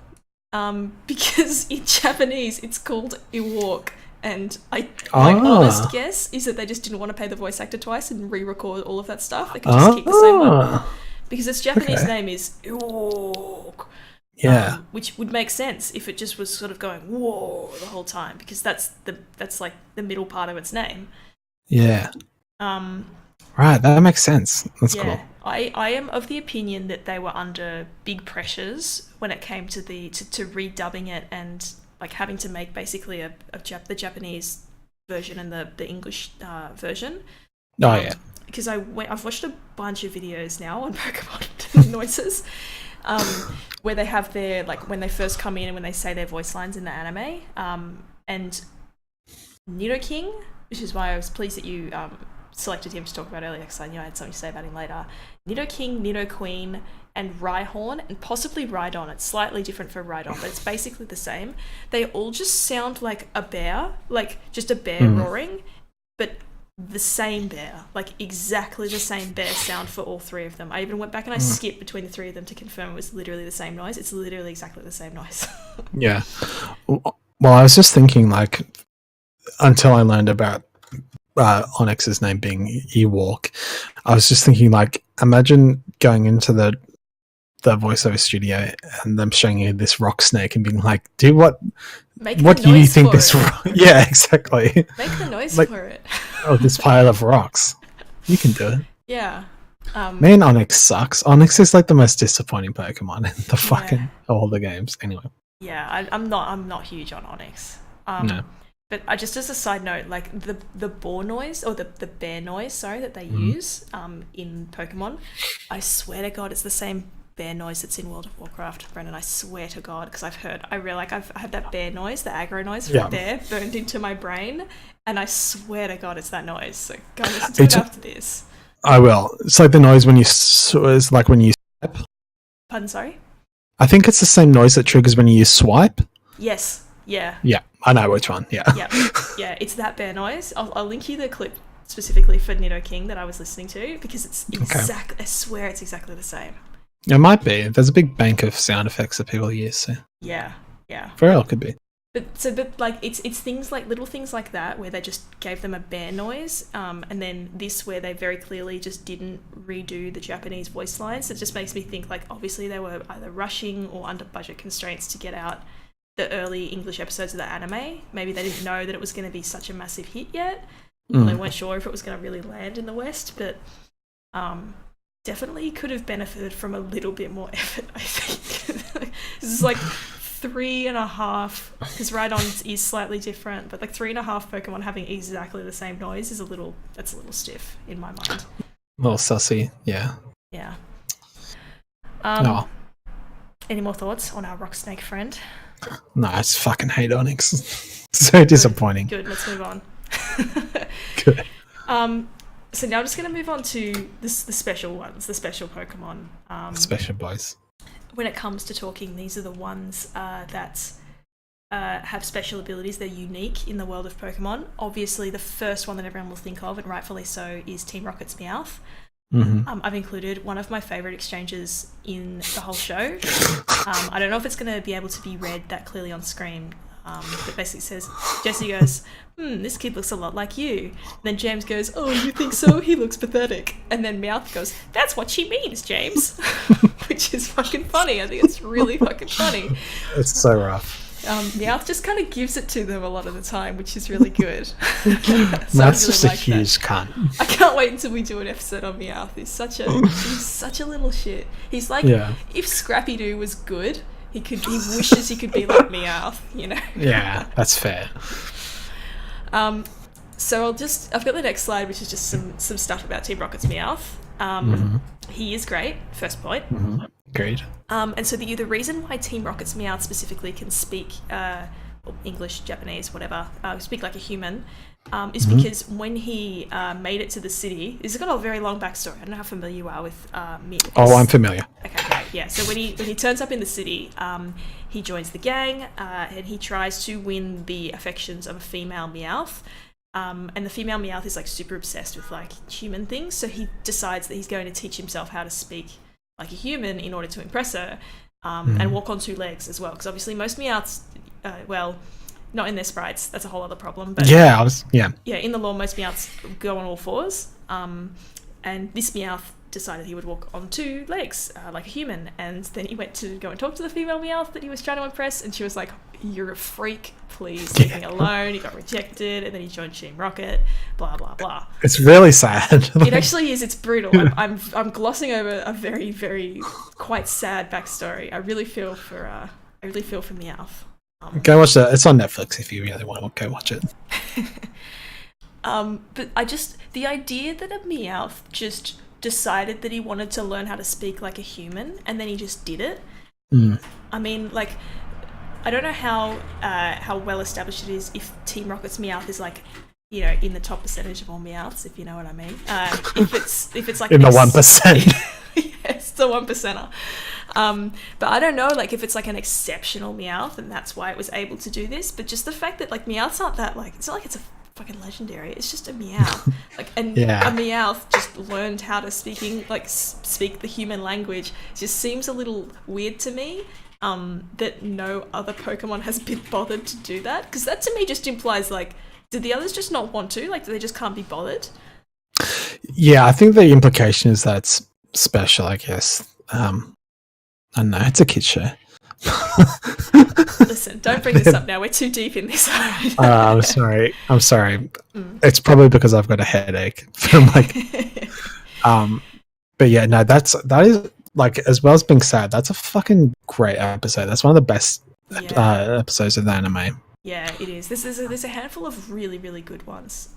because in Japanese it's called Iwok, And my Ah. honest guess is that they just didn't want to pay the voice actor twice and re-record all of that stuff. They could just keep the same one. Ah. Because its Japanese Okay. name is Ewok, Yeah. which would make sense if it just was sort of going whoa the whole time, because that's like the middle part of its name. Yeah. Um, Right. That makes sense. That's yeah, cool. I am of the opinion that they were under big pressures when it came to to redubbing it and like having to make basically the Japanese version and the English version. Oh, yeah. Because I've watched a bunch of videos now on Pokemon noises, where they have their, like, when they first come in and when they say their voice lines in the anime, and Nidoking, which is why I was pleased that you selected him to talk about earlier, because I knew I had something to say about him later. Nidoking, Nidoqueen, and Rhyhorn, and possibly Rhydon. It's slightly different for Rhydon, but it's basically the same. They all just sound like a bear, like just a bear roaring, but the same bear, like exactly the same bear sound for all three of them. I even went back and I skipped between the three of them to confirm it was literally the same noise. It's literally exactly the same noise. Yeah. Well, I was just thinking, like, until I learned about Onyx's name being Ewok, I was just thinking, like, imagine going into the voiceover studio and them showing you this rock snake and being like, dude, what Make do the you noise think for this it. yeah, exactly. Make the noise Like- for it. Oh, this pile of rocks. You can do it. Yeah. Man, Onyx sucks. Onyx is like the most disappointing Pokemon in the fucking all the games. Anyway. Yeah, I'm not huge on Onyx. No. But just as a side note, like the boar noise, or the bear noise, sorry, that they use in Pokemon, I swear to God, it's the same bear noise that's in World of Warcraft, Brendan. I swear to God, because I have that bear noise, the aggro noise from bear, burned into my brain, and I swear to God, it's that noise. So go and listen to it after this. I will. It's like the noise when it's like when you swipe. Pardon, sorry? I think it's the same noise that triggers when you use swipe. Yes. Yeah. Yeah, I know which one. Yeah. Yeah, it's that bear noise. I'll link you the clip specifically for Nidoking that I was listening to, because it's exactly, I swear it's exactly the same. It might be. There's a big bank of sound effects that people use. So Yeah. very well could be. But like it's things like little things like that where they just gave them a bear noise, and then this where they very clearly just didn't redo the Japanese voice lines. It just makes me think, like, obviously they were either rushing or under budget constraints to get out the early English episodes of the anime. Maybe they didn't know that it was going to be such a massive hit yet. They weren't sure if it was going to really land in the West, but definitely could have benefited from a little bit more effort, I think. This is like 3.5, because Rhydon is slightly different, but like 3.5 Pokemon having exactly the same noise is a little stiff in my mind. A little sussy. Yeah. Yeah. No, Any more thoughts on our rock snake friend? I just fucking hate Onyx. So disappointing. Good, let's move on. Good. So now I'm just going to move on to the special ones, the special Pokemon. Special boys. When it comes to talking, these are the ones that have special abilities. They're unique in the world of Pokemon. Obviously, the first one that everyone will think of, and rightfully so, is Team Rocket's Meowth. I've included one of my favourite exchanges in the whole show. I don't know if it's going to be able to be read that clearly on screen, but basically it says, Jessie goes, this kid looks a lot like you. And then James goes, oh, you think so? He looks pathetic. And then Meowth goes, that's what she means, James. Which is fucking funny. I think it's really fucking funny. It's so rough. Meowth just kind of gives it to them a lot of the time, which is really good. So That's I really just a like that. huge cunt. I can't wait until we do an episode on Meowth. He's such a little shit. He's like, if Scrappy Doo was good, he wishes he could be like Meowth, you know? Yeah, that's fair. So I've got the next slide, which is just some stuff about Team Rocket's Meowth. He is great, first point. Agreed. And so the reason why Team Rocket's Meowth specifically can speak English, Japanese, whatever, speak like a human, is because when he made it to the city, he's got a very long backstory. I don't know how familiar you are with Meowth. Oh, I'm familiar. Okay, great. Yeah. So when he turns up in the city, he joins the gang, and he tries to win the affections of a female Meowth. And the female Meowth is like super obsessed with like human things, so he decides that he's going to teach himself how to speak like a human in order to impress her, and walk on two legs as well. Because obviously most Meowths, not in their sprites. That's a whole other problem. But Yeah, yeah, in the lore, most Meowths go on all fours. And this Meowth decided he would walk on two legs, like a human. And then he went to go and talk to the female Meowth that he was trying to impress, and she was like, "You're a freak. Please leave me alone." He got rejected, and then he joined Team Rocket. Blah blah blah. it's really sad. It actually is. It's brutal. I'm glossing over a very, very quite sad backstory. I really feel for Meowth. Go watch it. It's on Netflix if you really want to go watch it. But the idea that a Meowth just decided that he wanted to learn how to speak like a human, and then he just did it. I mean, like, I don't know how well established it is if Team Rocket's Meowth is like, you know, in the top percentage of all Meowths, if you know what I mean. If it's like In the 1%. Yes, the 1%er. But I don't know, like, if it's like an exceptional Meowth and that's why it was able to do this. But just the fact that like Meowths aren't that, like, it's not like it's a fucking legendary. It's just a Meowth. Like, and Yeah. a Meowth just learned how to speak the human language. It just seems a little weird to me. That no other Pokemon has been bothered to do that, because that to me just implies, like, did the others just not want to? Like, they just can't be bothered? Yeah, I think the implication is that it's special, I guess. I don't know. It's a kid show. Listen, don't bring this up now. We're too deep in this. I'm sorry. It's probably because I've got a headache from like. But yeah, no, that is like, as well as being sad, that's a fucking great episode. That's one of the best episodes of the anime. Yeah, it is. There's a handful of really, really good ones.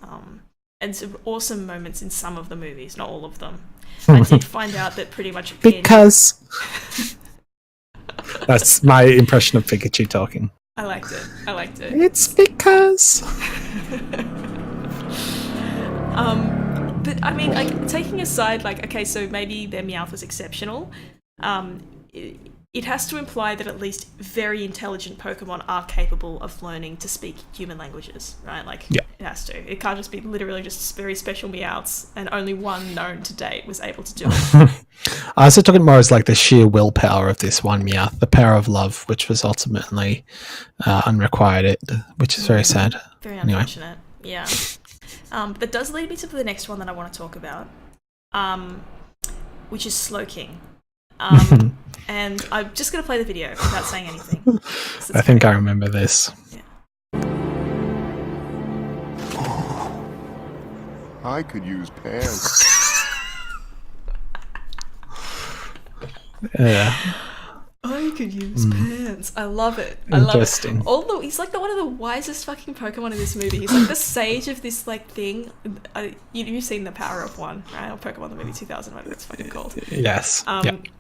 And some awesome moments in some of the movies, not all of them. I did find out that pretty much because that's my impression of Pikachu talking. I liked it. It's because. But I mean, like, taking aside, like, okay, so maybe their Meowth was exceptional. It has to imply that at least very intelligent Pokemon are capable of learning to speak human languages, right? Like, yeah. It has to. It can't just be literally just very special Meowths, and only one known to date was able to do it. I also took it more as like the sheer willpower of this one Meowth, the power of love, which was ultimately unrequited, which is very sad. Very unfortunate. Anyway. Yeah. That does lead me to the next one that I want to talk about, which is Slowking. And I'm just going to play the video without saying anything. I think I remember this. Yeah. I could use pants. Yeah. I could use pants. I love it. Interesting. I love it. He's like one of the wisest fucking Pokemon in this movie. He's like the sage of this like thing. You've seen The Power of One, right? Or Pokemon the movie 2000, whatever it's fucking called. Yes.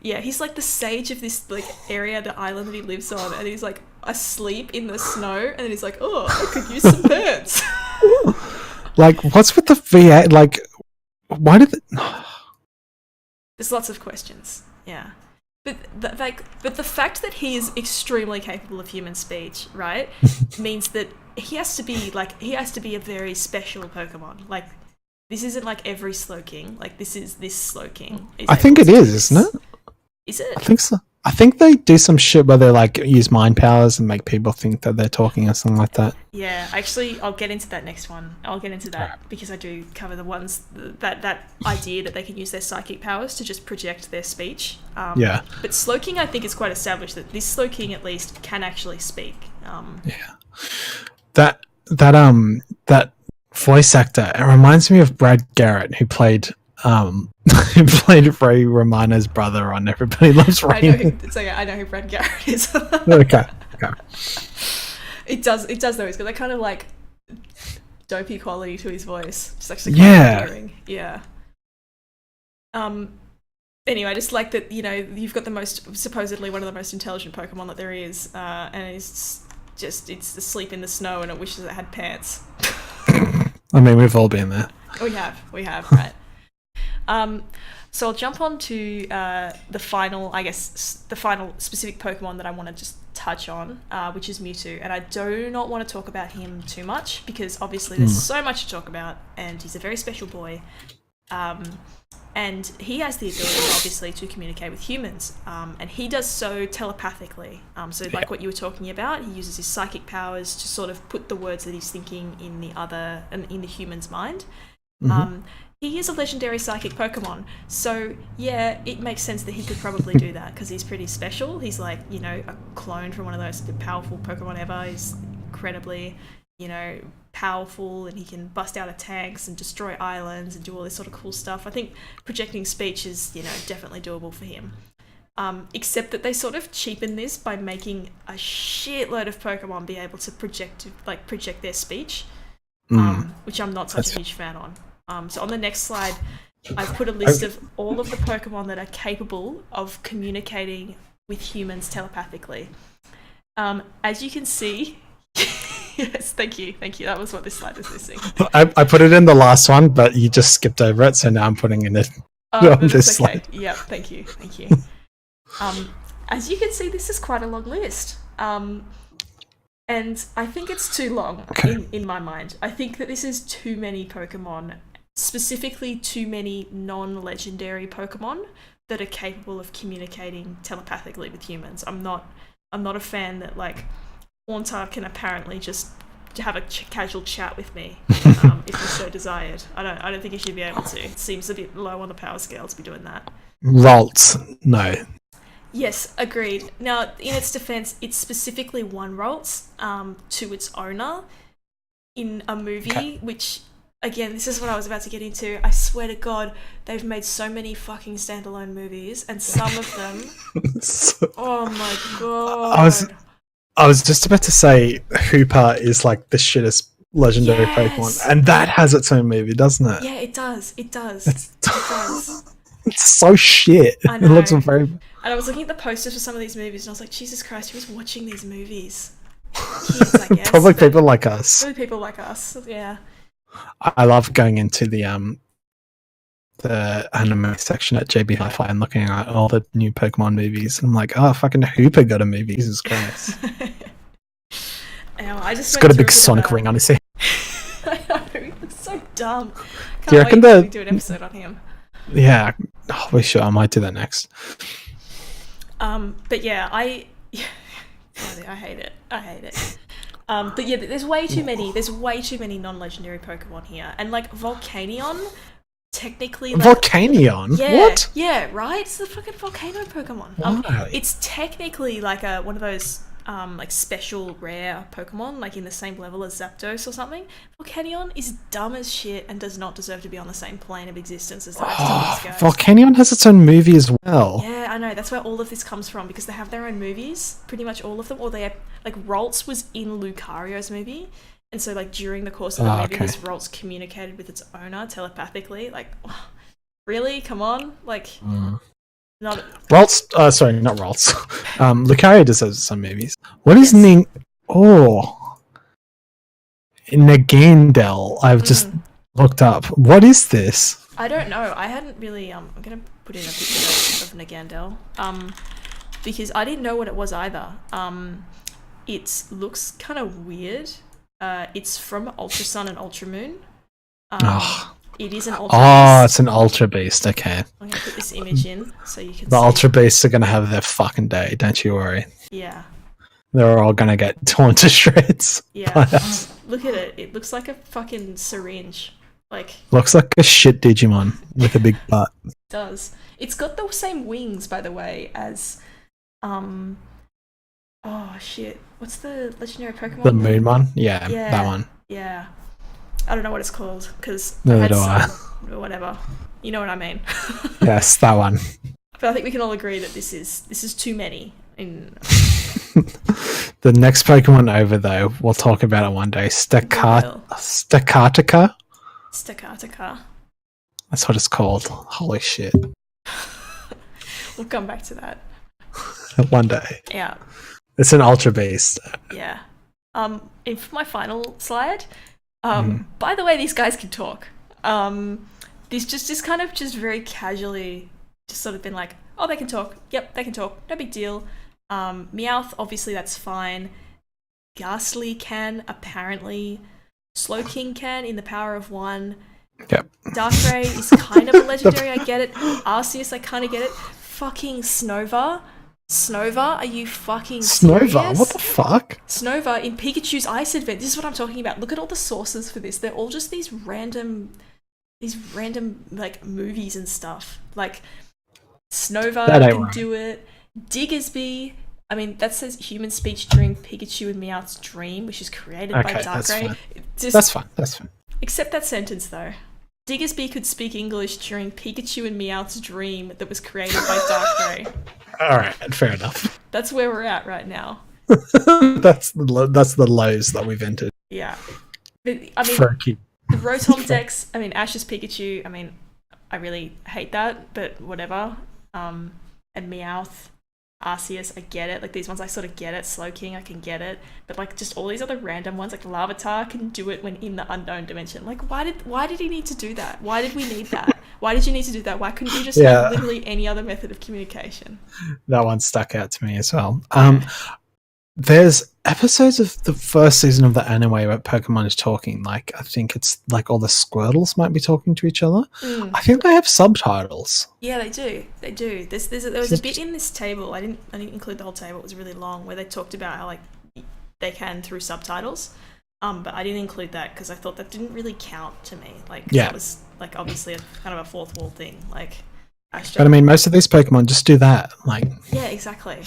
Yeah, he's like the sage of this like area, the island that he lives on, and he's like asleep in the snow, and then he's like, "Oh, I could use some pants." Like, what's with the VA? Like, why did it? There's lots of questions. Yeah. But the fact that he is extremely capable of human speech, right, means that he has to be a very special Pokemon. Like, this isn't like every Slowking. Like, this is this Slowking. I think it is, isn't it? Is it? I think so. I think they do some shit where they like use mind powers and make people think that they're talking or something like that. Yeah, actually, I'll get into that next one. I'll get into that because I do cover the ones that idea that they can use their psychic powers to just project their speech. Yeah. But Slowking, I think, is quite established that this Slowking at least can actually speak. Yeah. That voice actor, it reminds me of Brad Garrett, who played Ray Romano's brother on Everybody Loves Raymond. I know who Brad Garrett is. Okay. It does though. He's got that kind of like dopey quality to his voice. Just actually kind of endearing. Yeah. Anyway, I just like that, you know, you've got supposedly one of the most intelligent Pokemon that there is, and it's asleep in the snow and it wishes it had pants. I mean, we've all been there. We have, right. So I'll jump on to the final specific Pokemon that I want to just touch on, which is Mewtwo. And I do not want to talk about him too much because obviously there's so much to talk about and he's a very special boy. And he has the ability, obviously, to communicate with humans, and he does so telepathically. So, like what you were talking about, he uses his psychic powers to sort of put the words that he's thinking in the human's mind. He is a legendary psychic Pokemon, so yeah, it makes sense that he could probably do that because he's pretty special. He's like, you know, a clone from one of those powerful Pokemon ever. He's incredibly, you know, powerful, and he can bust out of tanks and destroy islands and do all this sort of cool stuff. I think projecting speech is, you know, definitely doable for him. Except that they sort of cheapen this by making a shitload of Pokemon be able to project their speech, which I'm not such a huge fan on. So on the next slide, I've put a list of all of the Pokemon that are capable of communicating with humans telepathically. As you can see, yes, thank you. That was what this slide was missing. I put it in the last one, but you just skipped over it, so now I'm putting it on this slide. Yeah, thank you. As you can see, this is quite a long list. And I think it's too long in my mind. I think that this is too many Pokemon, specifically too many non-legendary Pokemon that are capable of communicating telepathically with humans. I'm not a fan that, like, Haunter can apparently just have a casual chat with me if you so desired. I don't think you should be able to. It seems a bit low on the power scale to be doing that. Ralts, no. Yes, agreed. Now, in its defense, it's specifically one Ralts to its owner in a movie, which, again, this is what I was about to get into. I swear to God, they've made so many fucking standalone movies, and some of them... oh my God. I was just about to say Hooper is like the shittest legendary Pokemon, and that has its own movie, doesn't it? Yeah, it does. It does. It's so shit. I know. It looks very... And I was looking at the posters for some of these movies, and I was like, Jesus Christ, who's watching these movies? Kids, I guess. Probably people like us. Probably people like us, yeah. I love going into the anime section at JB Hi-Fi and looking at all the new Pokemon movies. And I'm like, oh, fucking Hooper got a movie. Jesus Christ. He's got a big Sonic ring on his head. I know, he looks so dumb. Do you reckon we do an episode on him? Yeah, we should. I might do that next. But yeah, I hate it. But yeah, there's way too many non-legendary Pokemon here, and like Volcanion, technically. Like, Volcanion? Yeah, What? Yeah, right. It's the fucking volcano Pokemon. Why? It's technically like one of those like special rare Pokemon, like in the same level as Zapdos or something. Volcanion is dumb as shit and does not deserve to be on the same plane of existence as the rest of these guys. Volcanion has its own movie as well. Yeah, I know. That's where all of this comes from, because they have their own movies, pretty much all of them. Or they have, like, Ralts was in Lucario's movie, and so, like, during the course of the movie, this Ralts communicated with its owner telepathically. Like, really? Come on? Like, not... Ralts, sorry, not Ralts. Lucario does have some movies. What is Nagandel? I've just looked up. What is this? I don't know. I hadn't really... I'm going to put in a picture of Nagandel. Because I didn't know what it was either. It looks kind of weird. It's from Ultra Sun and Ultra Moon. It is an Ultra Beast. It's an Ultra Beast. Okay. I'm going to put this image in so you can see. The Ultra Beasts are going to have their fucking day. Don't you worry. Yeah. They're all going to get torn to shreds. Yeah. Look at it. It looks like a fucking syringe. Like, looks like a shit Digimon with a big butt. It does. It's got the same wings, by the way, as oh shit. What's the legendary Pokemon? The Moonmon? Yeah, that one. Yeah. I don't know what it's called, because Neither do I. Whatever. You know what I mean. Yes, that one. But I think we can all agree that this is too many. The next Pokemon over, though, we'll talk about it one day. Staccatica? Staccatica. That's what it's called. Holy shit. We'll come back to that. One day. Yeah. It's an Ultra Beast. Yeah. And for my final slide, by the way, these guys can talk. This just kind of just very casually just sort of been like, oh, they can talk. Yep, they can talk. No big deal. Meowth, obviously that's fine. Ghastly can, apparently. Slowking can in the power of one. Yep. Darkrai is kind of a legendary, I get it. Arceus, I kind of get it. Fucking Snova. Snova, are you fucking serious? Snova? What the fuck? Snova in Pikachu's Ice Advent. This is what I'm talking about. Look at all the sources for this. They're all just these random like movies and stuff. Like Snova That ain't can right. do it. Diggersby. I mean, that says human speech during Pikachu and Meowth's dream, which is created by Okay, that's Darkrai. fine. Just That's fine. That's fine. accept that sentence though. Diggersby could speak English during Pikachu and Meowth's dream that was created by Darkrai. All right, fair enough. That's where we're at right now. that's the lows that we've entered. Yeah. But, I mean, Froakie. the Rotom decks, I mean, Ash's Pikachu, I mean, I really hate that, but whatever. And Meowth, Arceus, I get it. Like, these ones I sort of get it. Slowking, I can get it. But, like, just all these other random ones, like Larvitar can do it when in the unknown dimension. Like, why did he need to do that? Why did we need that? Why did you need to do that? Why couldn't you just have literally any other method of communication? That one stuck out to me as well. There's episodes of the first season of the anime where Pokemon is talking. Like, I think it's like all the Squirtles might be talking to each other. I think they have subtitles. Yeah, they do. They do. There was a bit in this table. I didn't include the whole table. It was really long, where they talked about how like they can through subtitles. But I didn't include that because I thought that didn't really count to me. Like, that was like obviously a kind of a fourth wall thing. Like, But I mean, most of these Pokemon just do that. Like, yeah, exactly.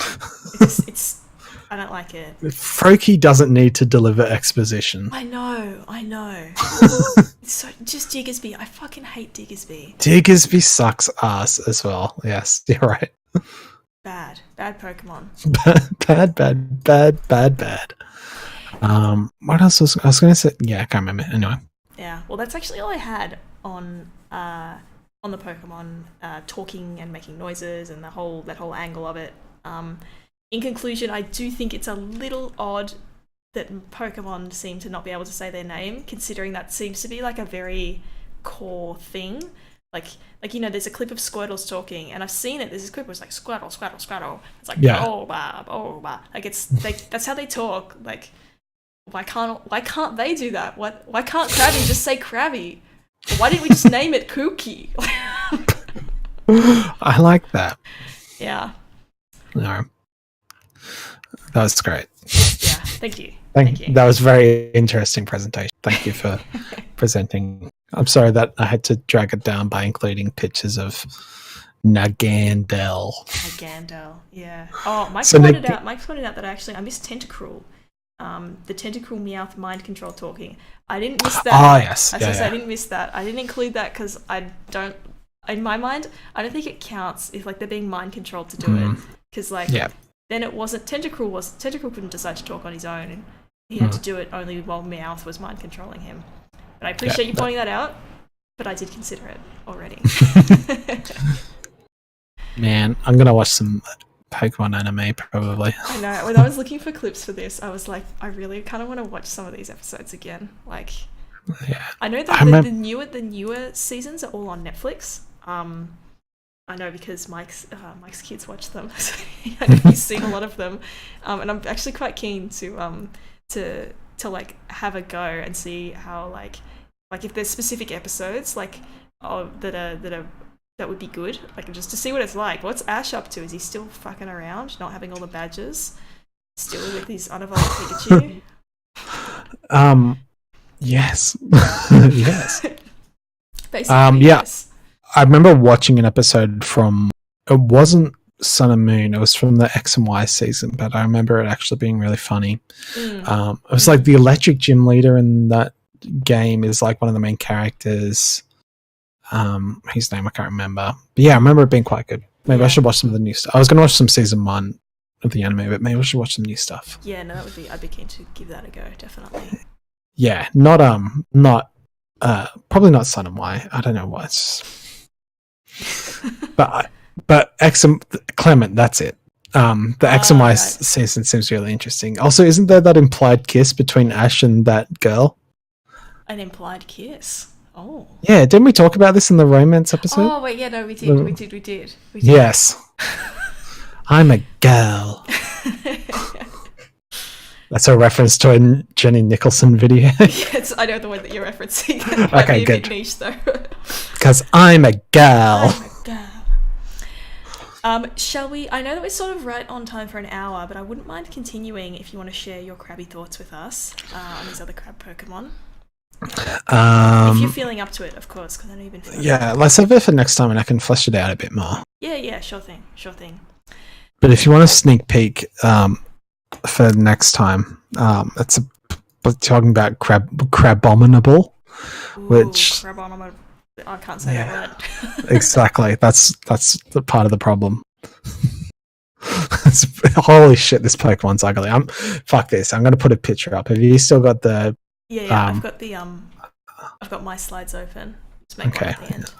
It's I don't like it. Froakie doesn't need to deliver exposition. I know. So just Diggersby. I fucking hate Diggersby. Diggersby sucks ass as well. Yes, you're right. Bad Pokemon. bad. What else was I was going to say? Yeah, I can't remember. Anyway. Yeah. Well, that's actually all I had on the Pokemon talking and making noises and that whole angle of it. In conclusion, I do think it's a little odd that Pokemon seem to not be able to say their name, considering that seems to be like a very core thing. Like you know, there's a clip of Squirtles talking, and I've seen it. There's this clip where it's like Squirtle, Squirtle, Squirtle. It's like oh bah. Like that's how they talk. Like why can't they do that? Why can't Krabby just say Krabby? Why didn't we just name it Kooky? I like that. Yeah. No. That was great. Yeah, thank you. Thank you. That was a very interesting presentation. Thank you for presenting. I'm sorry that I had to drag it down by including pictures of Nagandel. Yeah. Oh, Mike's So pointed out that I missed Tentacruel. The Tentacruel Meowth mind control talking. I didn't miss that. Oh, yes. I didn't miss that. I didn't include that because in my mind, I don't think it counts if like they're being mind controlled to do it. Because then it wasn't Tentacruel couldn't decide to talk on his own, and he had to do it only while Meowth was mind controlling him. But I appreciate you pointing that out. But I did consider it already. Man, I'm gonna watch some Pokemon anime probably. I know. When I was looking for clips for this, I was like, I really kind of want to watch some of these episodes again. Like, I know that the newer seasons are all on Netflix. I know because Mike's kids watch them. So I know he's seen a lot of them, and I'm actually quite keen to like have a go and see how like if there's specific episodes like that would be good, like just to see what it's like. What's Ash up to? Is he still fucking around, not having all the badges, still with his unevolved Pikachu? Yes. Yes. Basically, yeah. yes. I remember watching an episode from, it wasn't Sun and Moon, it was from the X and Y season, but I remember it actually being really funny. It was like the electric gym leader in that game is like one of the main characters. His name I can't remember. But yeah, I remember it being quite good. Maybe I should watch some of the new stuff. I was going to watch some season 1 of the anime, but maybe I should watch some new stuff. Yeah, no, I'd be keen to give that a go, definitely. Yeah, probably not Sun and Y. I don't know why. But X and Clement, that's it. The X and Y season seems really interesting. Also, isn't there that implied kiss between Ash and that girl? An implied kiss. Oh. Yeah, didn't we talk about this in the romance episode? Oh wait, yeah, no, we did. Yes. I'm a girl. That's a reference to a Jenny Nicholson video. Yes, I know the one that you're referencing. It might Okay, be a bit good. niche though. Because I'm a girl. Oh my God. Shall we? I know that we're sort of right on time for an hour, but I wouldn't mind continuing if you want to share your crabby thoughts with us on these other crab Pokemon. If you're feeling up to it, of course, because I know you've been feeling Yeah, let's have it for next time and I can flesh it out a bit more. Yeah, sure thing. But if you want a sneak peek for next time, we're talking about Crabominable, Ooh, which Crabominable. I can't say that word. exactly that's the part of the problem. Holy shit, this Pokemon's ugly. Fuck this. I'm gonna put a picture up. Have you still got the? Yeah. I've got the I've got my slides open. Let's make one at the end.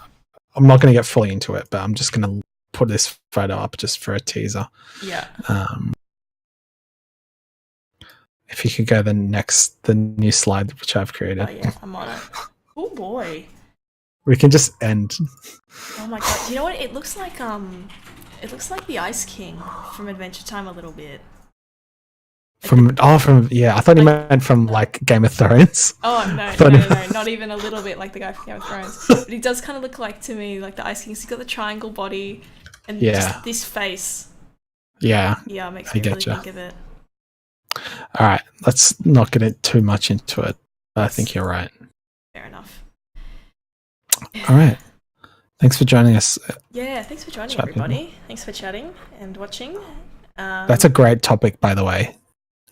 I'm not gonna get fully into it, but I'm just gonna put this photo up just for a teaser. Yeah. If you could go the new slide which I've created. Oh yeah, I'm on it. Oh boy. We can just end. Oh my god. You know what? It looks like the Ice King from Adventure Time a little bit. I thought you meant from like Game of Thrones. Oh no, not even a little bit like the guy from Game of Thrones. But he does kind of look like to me like the Ice King. He's got the triangle body and just this face. Yeah. Yeah, it makes I me really getcha. think of it. All right, let's not get it too much into it. I think you're right. Fair enough. All right. Thanks for joining us. Yeah, thanks for joining Chat everybody. Thanks for chatting and watching. That's a great topic, by the way.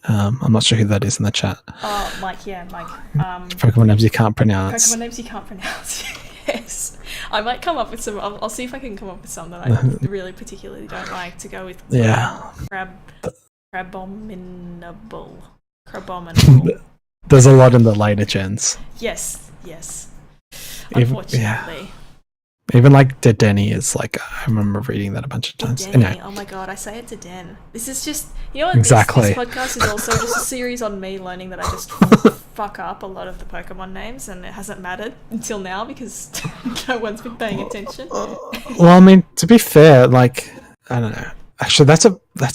I'm not sure who that is in the chat. Oh, Mike. Yeah, Mike. Pokemon names you can't pronounce. Pokemon names you can't pronounce. Yes, I might come up with some. I'll see if I can come up with some that I really particularly don't like to go with. Yeah. Crabominable. There's a lot in the later gens. Yes. Even, Unfortunately. Even like Dedenne is like, I remember reading that a bunch of times. Dedenne. Anyway. Oh my god, I say it to Den. This is just, you know what? Exactly. This podcast is also just a series on me learning that I just fuck up a lot of the Pokemon names, and it hasn't mattered until now because no one's been paying attention. Well, I mean, to be fair, like, I don't know. Actually, that's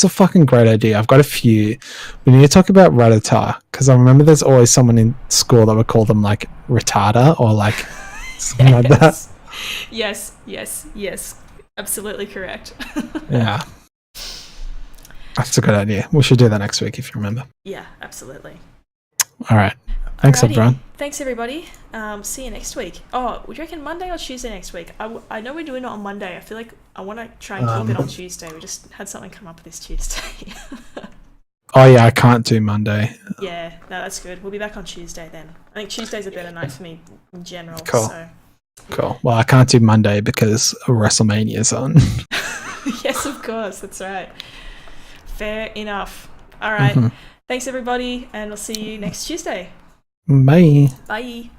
a fucking great idea. I've got a few. We need to talk about Rattata because I remember there's always someone in school that would call them like Retarda or like something like that. Yes. Absolutely correct. Yeah. That's a good idea. We should do that next week if you remember. Yeah, absolutely. All right. Thanks, Alrighty. everyone. Thanks, everybody. See you next week. Oh, would you reckon Monday or Tuesday next week? I know we're doing it on Monday. I feel like I want to try and keep it on Tuesday. We just had something come up this Tuesday. Oh, yeah, I can't do Monday. Yeah, no, that's good. We'll be back on Tuesday then. I think Tuesday's a better night for me in general. Cool. So. Cool. Well, I can't do Monday because WrestleMania's on. Yes, of course. That's right. Fair enough. All right. Mm-hmm. Thanks, everybody, and we'll see you next Tuesday. Bye. Bye.